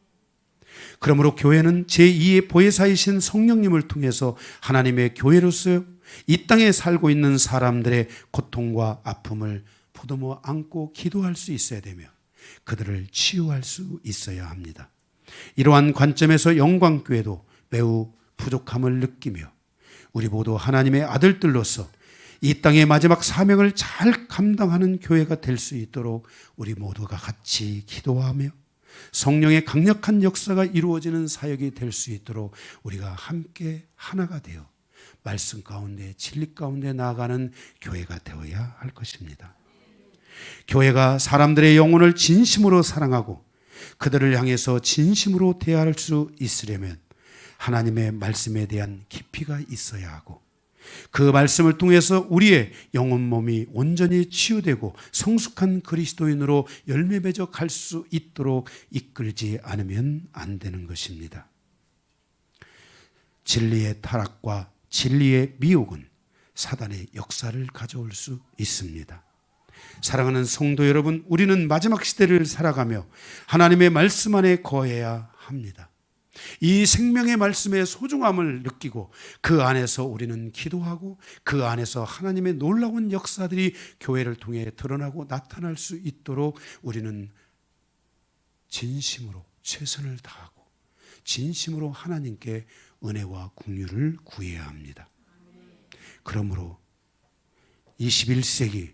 그러므로 교회는 제2의 보혜사이신 성령님을 통해서 하나님의 교회로서 이 땅에 살고 있는 사람들의 고통과 아픔을 보듬어 안고 기도할 수 있어야 되며, 그들을 치유할 수 있어야 합니다. 이러한 관점에서 영광교회도 매우 부족함을 느끼며, 우리 모두 하나님의 아들들로서 이 땅의 마지막 사명을 잘 감당하는 교회가 될 수 있도록 우리 모두가 같이 기도하며, 성령의 강력한 역사가 이루어지는 사역이 될 수 있도록 우리가 함께 하나가 되어 말씀 가운데, 진리 가운데 나아가는 교회가 되어야 할 것입니다. 교회가 사람들의 영혼을 진심으로 사랑하고 그들을 향해서 진심으로 대할 수 있으려면 하나님의 말씀에 대한 깊이가 있어야 하고, 그 말씀을 통해서 우리의 영혼 몸이 온전히 치유되고 성숙한 그리스도인으로 열매 맺어 갈 수 있도록 이끌지 않으면 안 되는 것입니다. 진리의 타락과 진리의 미혹은 사단의 역사를 가져올 수 있습니다. 사랑하는 성도 여러분, 우리는 마지막 시대를 살아가며 하나님의 말씀 안에 거해야 합니다. 이 생명의 말씀의 소중함을 느끼고 그 안에서 우리는 기도하고, 그 안에서 하나님의 놀라운 역사들이 교회를 통해 드러나고 나타날 수 있도록 우리는 진심으로 최선을 다하고 진심으로 하나님께 은혜와 긍휼을 구해야 합니다. 그러므로 21세기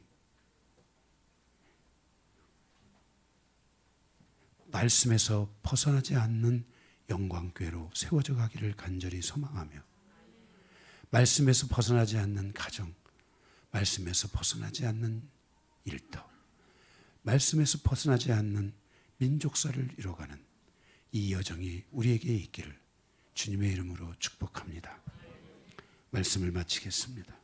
말씀에서 벗어나지 않는 영광교회로 세워져 가기를 간절히 소망하며, 말씀에서 벗어나지 않는 가정, 말씀에서 벗어나지 않는 일터, 말씀에서 벗어나지 않는 민족사를 이뤄가는 이 여정이 우리에게 있기를 주님의 이름으로 축복합니다. 말씀을 마치겠습니다.